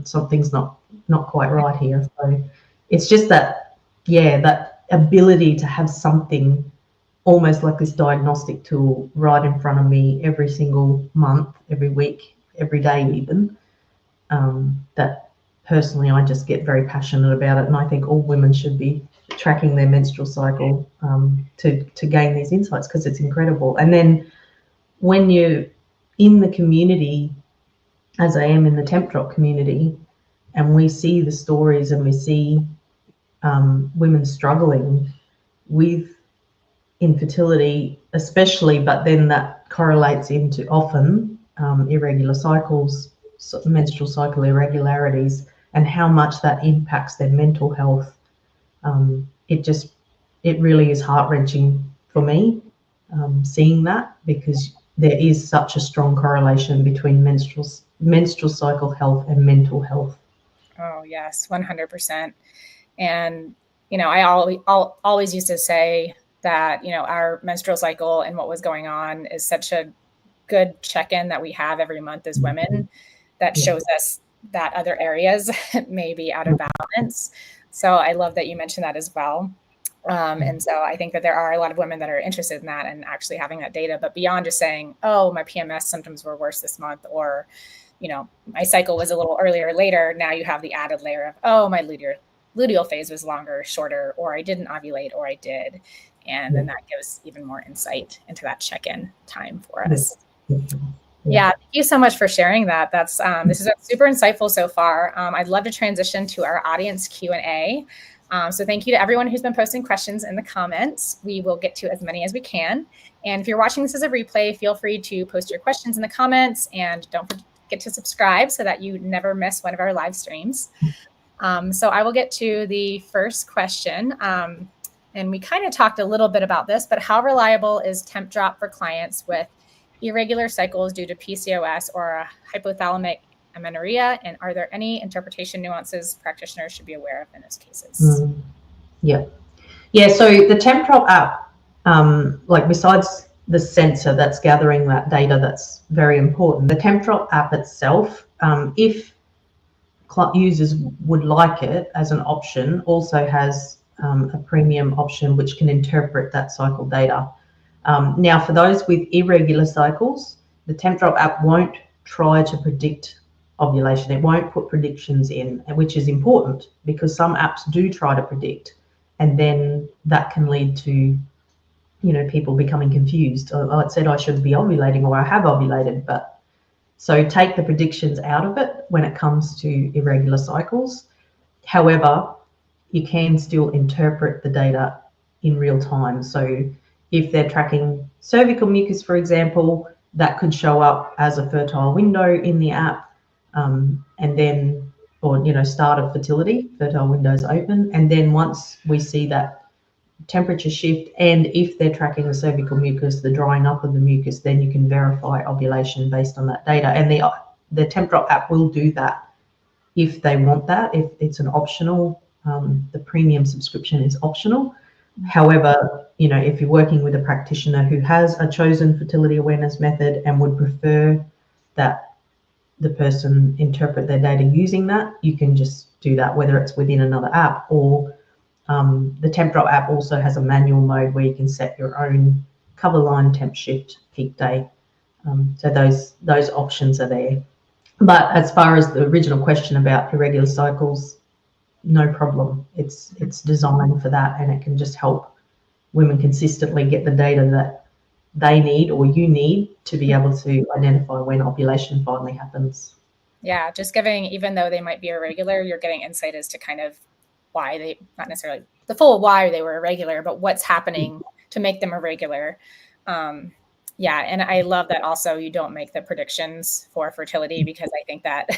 something's not quite right here. So it's just that, that ability to have something almost like this diagnostic tool right in front of me every single month, every week, every day even, that personally I just get very passionate about it, and I think all women should be tracking their menstrual cycle to gain these insights, because it's incredible. And then when you're in the community, as I am in the Tempdrop community, and we see the stories and we see women struggling with infertility especially, but then that correlates into often irregular cycles, menstrual cycle irregularities, and how much that impacts their mental health. It really is heart-wrenching for me seeing that, because there is such a strong correlation between menstrual cycle health and mental health. Oh yes, 100%. And I always used to say that our menstrual cycle and what was going on is such a good check-in that we have every month as women that shows us that other areas may be out of balance. So I love that you mentioned that as well. And so I think that there are a lot of women that are interested in that and actually having that data, but beyond just saying, oh, my PMS symptoms were worse this month, or, my cycle was a little earlier or later. Now you have the added layer of, oh, my luteal phase was longer, shorter, or I didn't ovulate, or I did. And then that gives even more insight into that check-in time for us. Yeah, thank you so much for sharing that. That's this is super insightful so far. I'd love to transition to our audience Q&A. So thank you to everyone who's been posting questions in the comments. We will get to as many as we can. And if you're watching this as a replay, feel free to post your questions in the comments, and don't forget to subscribe so that you never miss one of our live streams. So I will get to the first question. And we kind of talked a little bit about this, but how reliable is Tempdrop for clients with irregular cycles due to PCOS or a hypothalamic amenorrhea? And are there any interpretation nuances practitioners should be aware of in those cases? Yeah. So the Tempdrop app, besides the sensor that's gathering that data, that's very important. The Tempdrop app itself, if users would like it as an option, also has a premium option which can interpret that cycle data. Now, for those with irregular cycles, the Tempdrop app won't try to predict ovulation. It won't put predictions in, which is important, because some apps do try to predict, and then that can lead to, people becoming confused. Oh, it said I should be ovulating, or I have ovulated. But so take the predictions out of it when it comes to irregular cycles. However, you can still interpret the data in real time. So if they're tracking cervical mucus, for example, that could show up as a fertile window in the app, and then, or, start of fertility, fertile windows open. And then once we see that temperature shift, and if they're tracking the cervical mucus, the drying up of the mucus, then you can verify ovulation based on that data. And the Tempdrop app will do that if they want that, if it's an optional, the premium subscription is optional. However, if you're working with a practitioner who has a chosen fertility awareness method and would prefer that the person interpret their data using that, you can just do that, whether it's within another app or the Tempdrop app also has a manual mode where you can set your own cover line, temp shift, peak day. So those options are there. But as far as the original question about irregular cycles, no problem. It's designed for that, and it can just help women consistently get the data that they need or you need to be able to identify when ovulation finally happens. Yeah, just giving, even though they might be irregular, you're getting insight as to kind of why they, not necessarily the full why they were irregular, but what's happening to make them irregular. Yeah, and I love that also you don't make the predictions for fertility, because I think that,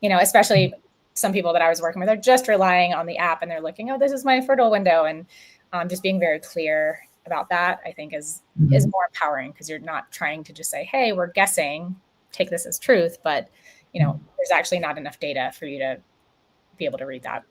especially some people that I was working with are just relying on the app and they're looking, oh, this is my fertile window. And just being very clear about that, I think is more empowering, because you're not trying to just say, hey, we're guessing, take this as truth, but there's actually not enough data for you to be able to read that.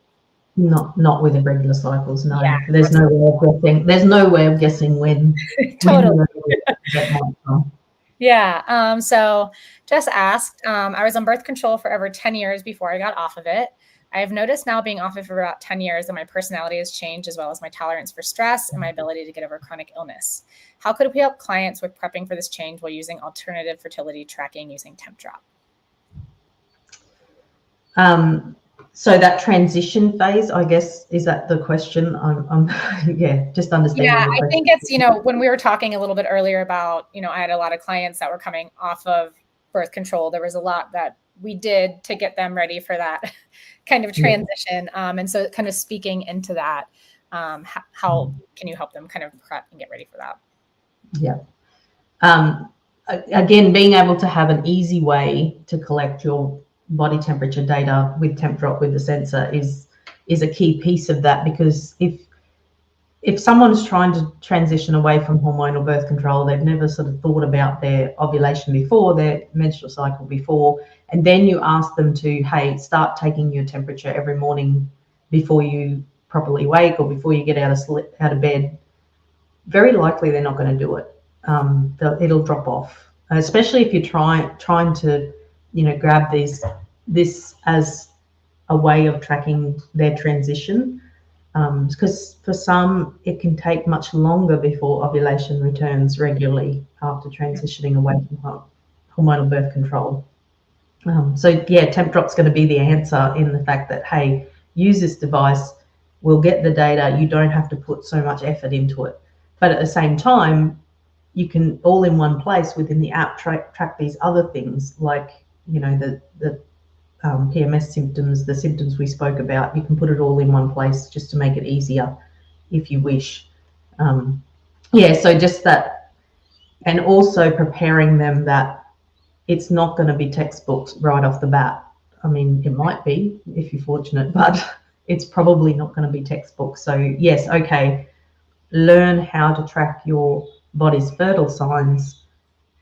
Not with irregular cycles, no. Yeah. There's no way of guessing. There's no way of guessing when. Totally. When yeah. So Jess asked, I was on birth control for over 10 years before I got off of it. I have noticed now, being off it for about 10 years, that my personality has changed, as well as my tolerance for stress and my ability to get over chronic illness. How could we help clients with prepping for this change while using alternative fertility tracking using Tempdrop? So that transition phase, I guess, is that the question? I'm just understanding. Yeah, I think it's, when we were talking a little bit earlier about, I had a lot of clients that were coming off of birth control. There was a lot that we did to get them ready for that kind of transition. And so kind of speaking into that, how can you help them kind of prep and get ready for that? Yeah. Again, being able to have an easy way to collect your body temperature data with Tempdrop with the sensor is a key piece of that, because if someone's trying to transition away from hormonal birth control, they've never sort of thought about their ovulation before, their menstrual cycle before, and then you ask them to, hey, start taking your temperature every morning before you properly wake or before you get out of bed, very likely they're not going to do it. It'll drop off, especially if you're trying to grab this as a way of tracking their transition, because for some it can take much longer before ovulation returns regularly after transitioning away from hormonal birth control. So yeah, Tempdrop's going to be the answer, in the fact that, hey, use this device, we'll get the data, you don't have to put so much effort into it, but at the same time you can all in one place within the app track these other things, like the PMS symptoms, the symptoms we spoke about. You can put it all in one place just to make it easier if you wish. So just that, and also preparing them that it's not going to be textbooks right off the bat. I mean, it might be if you're fortunate, but it's probably not going to be textbooks. So yes, okay, learn how to track your body's fertile signs,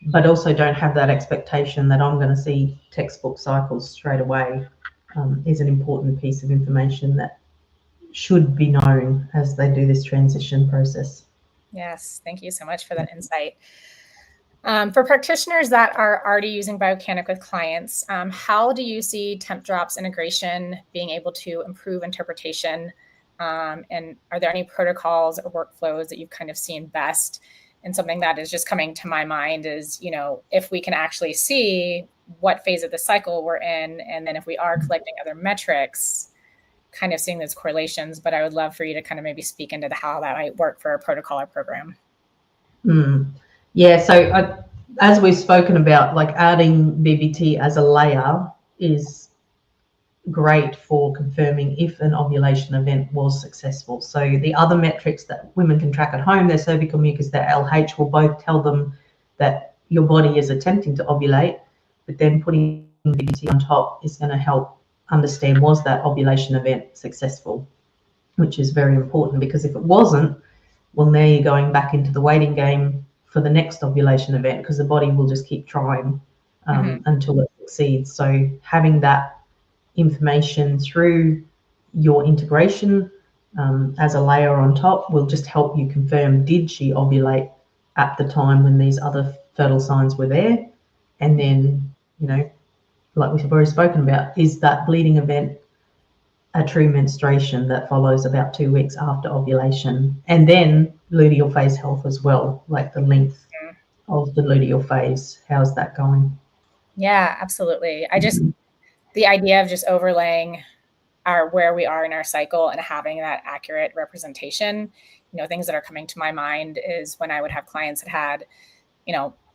but also don't have that expectation that I'm going to see textbook cycles straight away, is an important piece of information that should be known as they do this transition process. Yes, thank you so much for that insight. For practitioners that are already using Biocanic with clients, how do you see Tempdrop's integration being able to improve interpretation? And are there any protocols or workflows that you've kind of seen best? And something that is just coming to my mind is, if we can actually see what phase of the cycle we're in, and then if we are collecting other metrics, kind of seeing those correlations. But I would love for you to kind of maybe speak into how that might work for a protocol or program. Yeah, so as we've spoken about, like adding BBT as a layer is great for confirming if an ovulation event was successful. So the other metrics that women can track at home, their cervical mucus, their LH, will both tell them that your body is attempting to ovulate, but then putting BBT on top is going to help understand, was that ovulation event successful, which is very important, because if it wasn't, well, now you're going back into the waiting game for the next ovulation event, because the body will just keep trying until it succeeds. So having that information through your integration as a layer on top will just help you confirm, did she ovulate at the time when these other fertile signs were there? And then, you know, like we've already spoken about, is that bleeding event a true menstruation that follows about 2 weeks after ovulation? And then luteal phase health as well, like the length of the luteal phase. How's that going? Yeah, absolutely. The idea of just overlaying where we are in our cycle and having that accurate representation, things that are coming to my mind is when I would have clients that had,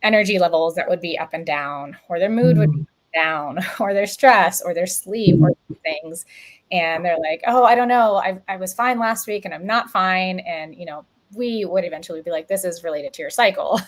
energy levels that would be up and down, or their mood would be down, or their stress, or their sleep, or things. And they're like, oh, I don't know. I was fine last week and I'm not fine. And, we would eventually be like, this is related to your cycle,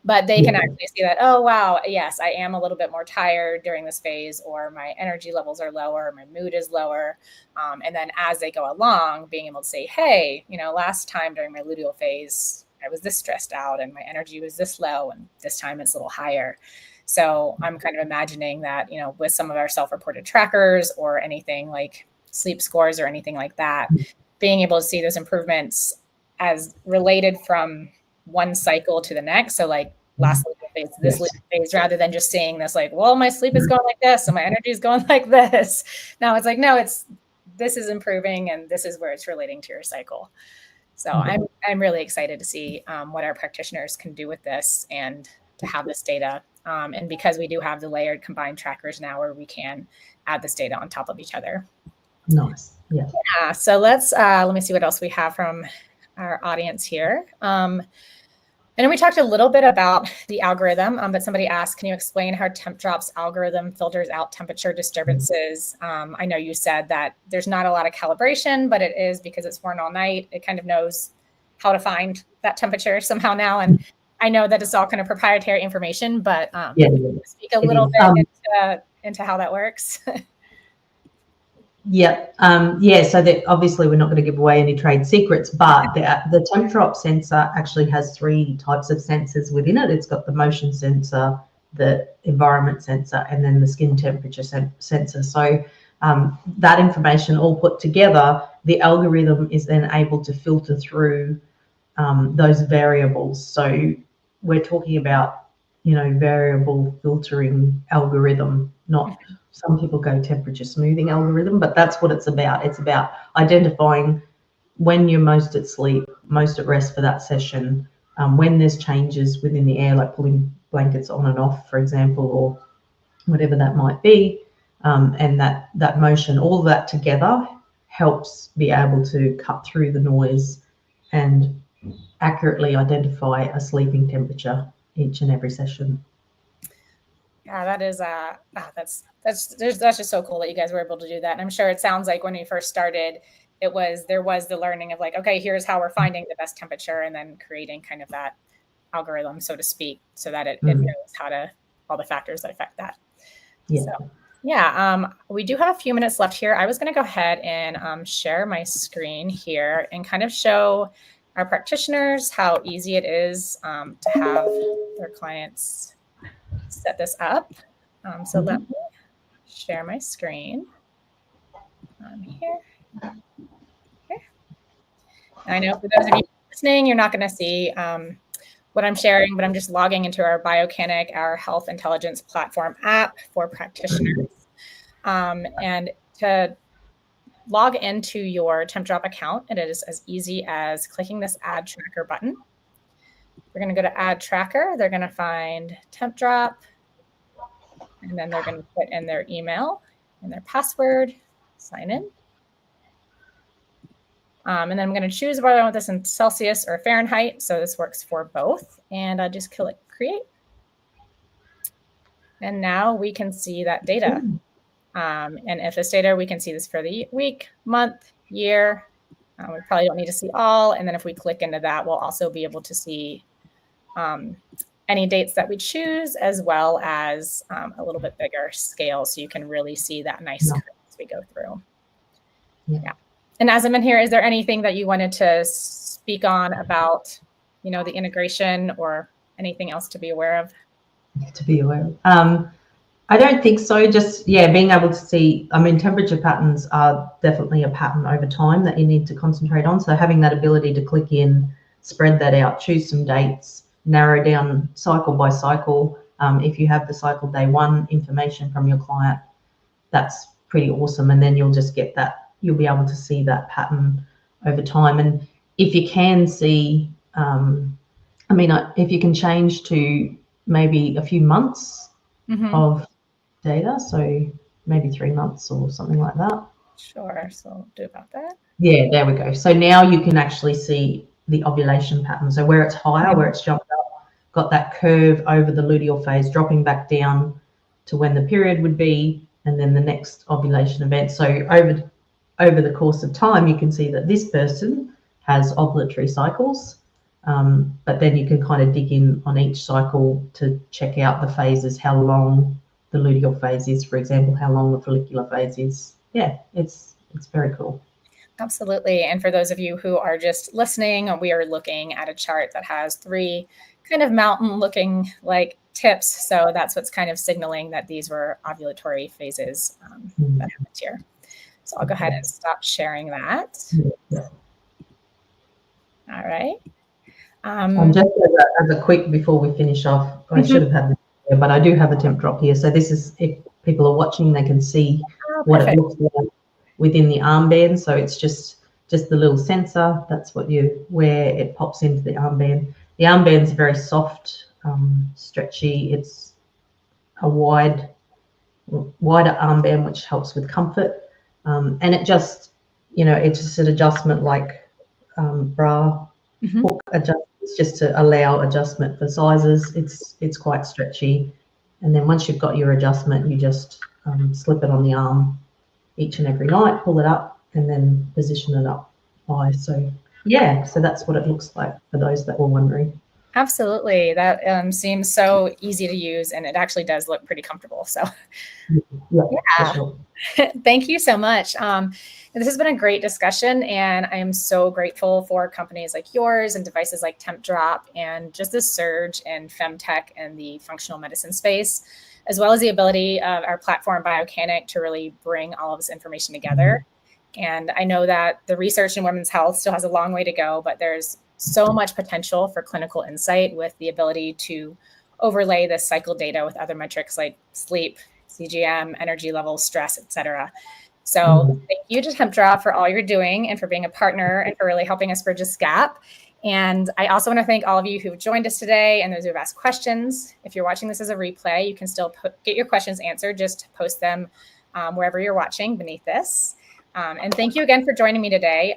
but they can actually see that, oh, wow, yes, I am a little bit more tired during this phase, or my energy levels are lower, my mood is lower. And then as they go along, being able to say, hey, last time during my luteal phase, I was this stressed out and my energy was this low, and this time it's a little higher. So I'm kind of imagining that, with some of our self-reported trackers or anything like sleep scores or anything like that, being able to see those improvements as related from one cycle to the next. So like last luteal phase to this luteal phase, rather than just seeing this like, well, my sleep is going like this and my energy is going like this. Now it's like, no, this is improving and this is where it's relating to your cycle. So I'm really excited to see what our practitioners can do with this and to have this data. And because we do have the layered combined trackers now where we can add this data on top of each other. Nice. Yeah. Yeah. So let me see what else we have from our audience here. And then we talked a little bit about the algorithm, but somebody asked, can you explain how Tempdrop's algorithm filters out temperature disturbances? I know you said that there's not a lot of calibration, but it is because it's worn all night. It kind of knows how to find that temperature somehow now. And I know that it's all kind of proprietary information, but speak a little bit into how that works. So that obviously we're not going to give away any trade secrets, but the Tempdrop sensor actually has 3 types of sensors within it. It's got the motion sensor, the environment sensor, and then the skin temperature sensor. So that information all put together, the algorithm is then able to filter through those variables. So we're talking about, variable filtering algorithm, not some people go temperature smoothing algorithm, but that's what it's about. It's about identifying when you're most at sleep, most at rest for that session, when there's changes within the air, like pulling blankets on and off, for example, or whatever that might be. And that motion, all of that together helps be able to cut through the noise and accurately identify a sleeping temperature each and every session. Yeah, that is that's just so cool that you guys were able to do that. And I'm sure it sounds like when we first started, there was the learning of like, okay, here's how we're finding the best temperature, and then creating kind of that algorithm, so to speak, so that it knows all the factors that affect that. We do have a few minutes left here. I was going to go ahead and share my screen here and kind of show our practitioners how easy it is to have their clients set this up. So let me share my screen here. Okay. I know for those of you listening, you're not going to see what I'm sharing, but I'm just logging into our Biocanic, our health intelligence platform app for practitioners. And to log into your Tempdrop account, it is as easy as clicking this Add Tracker button. We're going to go to Add Tracker. They're going to find Tempdrop, and then they're going to put in their email and their password, sign in. And then I'm going to choose whether I want this in Celsius or Fahrenheit. So this works for both. And I just click Create. And now we can see that data. And if this data, we can see this for the week, month, year. We probably don't need to see all. And then if we click into that, we'll also be able to see any dates that we choose, as well as a little bit bigger scale. So you can really see that nice curve as we go through. Yeah. And as I'm in here, is there anything that you wanted to speak on about, the integration or anything else to be aware of? To be aware of. I don't think so. Just, being able to see, I mean, temperature patterns are definitely a pattern over time that you need to concentrate on. So having that ability to click in, spread that out, choose some dates, narrow down cycle by cycle. If you have the cycle day one information from your client, that's pretty awesome. And then you'll just get that, you'll be able to see that pattern over time. And if you can see, if you can change to maybe a few months of data, so maybe 3 months or something like that. Sure, so I'll do about that. Yeah, there we go. So now you can actually see the ovulation pattern. So where it's higher, where it's jumped up, got that curve over the luteal phase, dropping back down to when the period would be, and then the next ovulation event. So over the course of time, you can see that this person has ovulatory cycles, but then you can kind of dig in on each cycle to check out the phases, how long the luteal phase is, for example, how long the follicular phase is. Yeah, it's very cool. Absolutely. And for those of you who are just listening, we are looking at a chart that has 3 kind of mountain looking like tips. So that's what's kind of signaling that these were ovulatory phases that happened here. So I'll go ahead and stop sharing that. Yeah. All right. Just as a quick, before we finish off, I should have had this here, but I do have a Tempdrop here. So this is, if people are watching, they can see what it looks like within the armband. So it's just the little sensor. That's what you wear. It pops into the armband. The armband's very soft, stretchy. It's a wider armband, which helps with comfort. And it just, it's just an adjustment like bra hook adjustments, just to allow adjustment for sizes. It's quite stretchy. And then once you've got your adjustment, you just slip it on the arm each and every night, pull it up, and then position it up high. So so that's what it looks like for those that were wondering. Absolutely. That seems so easy to use, and it actually does look pretty comfortable. So yeah. For sure. Thank you so much. This has been a great discussion, and I am so grateful for companies like yours and devices like Tempdrop, and just this surge in Femtech and the functional medicine space, as well as the ability of our platform Biocanic to really bring all of this information together. And I know that the research in women's health still has a long way to go, but there's so much potential for clinical insight with the ability to overlay this cycle data with other metrics like sleep, CGM, energy levels, stress, etc. So thank you to Tempdrop for all you're doing and for being a partner and for really helping us bridge this gap. And I also want to thank all of you who've joined us today and those who have asked questions. If you're watching this as a replay, you can still get your questions answered. Just post them wherever you're watching beneath this. And thank you again for joining me today.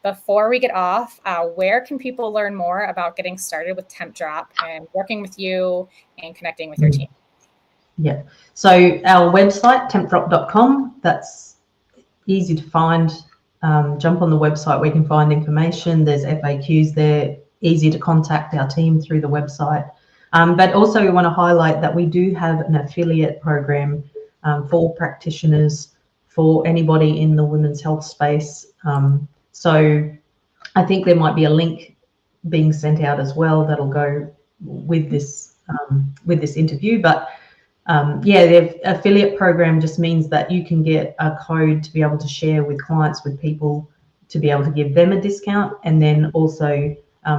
Before we get off, where can people learn more about getting started with Tempdrop and working with you and connecting with your team? Yeah. So our website, tempdrop.com, that's easy to find. Jump on the website where you can find information. There's FAQs there, easy to contact our team through the website. But also we want to highlight that we do have an affiliate program for practitioners, for anybody in the women's health space. So I think there might be a link being sent out as well that'll go with this interview. But the affiliate program just means that you can get a code to be able to share with clients, with people, to be able to give them a discount. And then also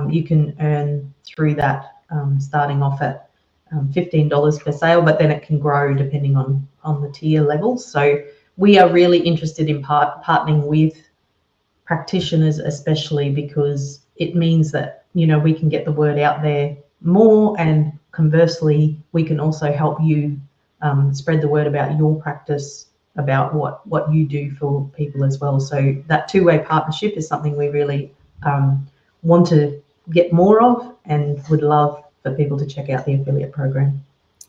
you can earn through that, starting off at $15 per sale, but then it can grow depending on the tier levels. So we are really interested in partnering with practitioners, especially because it means that, we can get the word out there more, and conversely, we can also help you spread the word about your practice, about what you do for people as well. So that two-way partnership is something we really want to get more of, and would love for people to check out the affiliate program.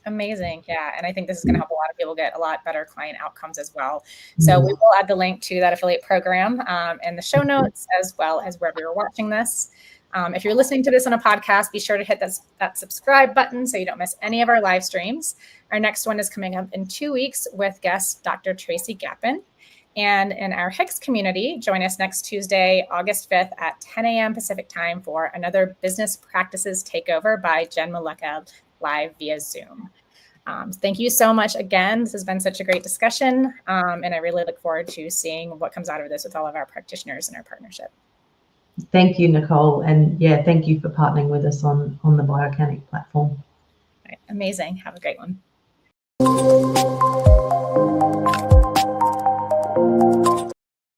Amazing. Yeah. And I think this is going to help a lot of people get a lot better client outcomes as well. So we will add the link to that affiliate program in the show notes, as well as wherever you're watching this. If you're listening to this on a podcast, be sure to hit that subscribe button so you don't miss any of our live streams. Our next one is coming up in 2 weeks with guest Dr. Tracy Gappin. And in our HICS community, join us next Tuesday, August 5th at 10 a.m. Pacific time for another business practices takeover by Jeremy Malecha live via Zoom. Thank you so much again. This has been such a great discussion, and I really look forward to seeing what comes out of this with all of our practitioners in our partnership. Thank you, Nicole. And yeah, thank you for partnering with us on the Biocanic platform. All right, amazing. Have a great one.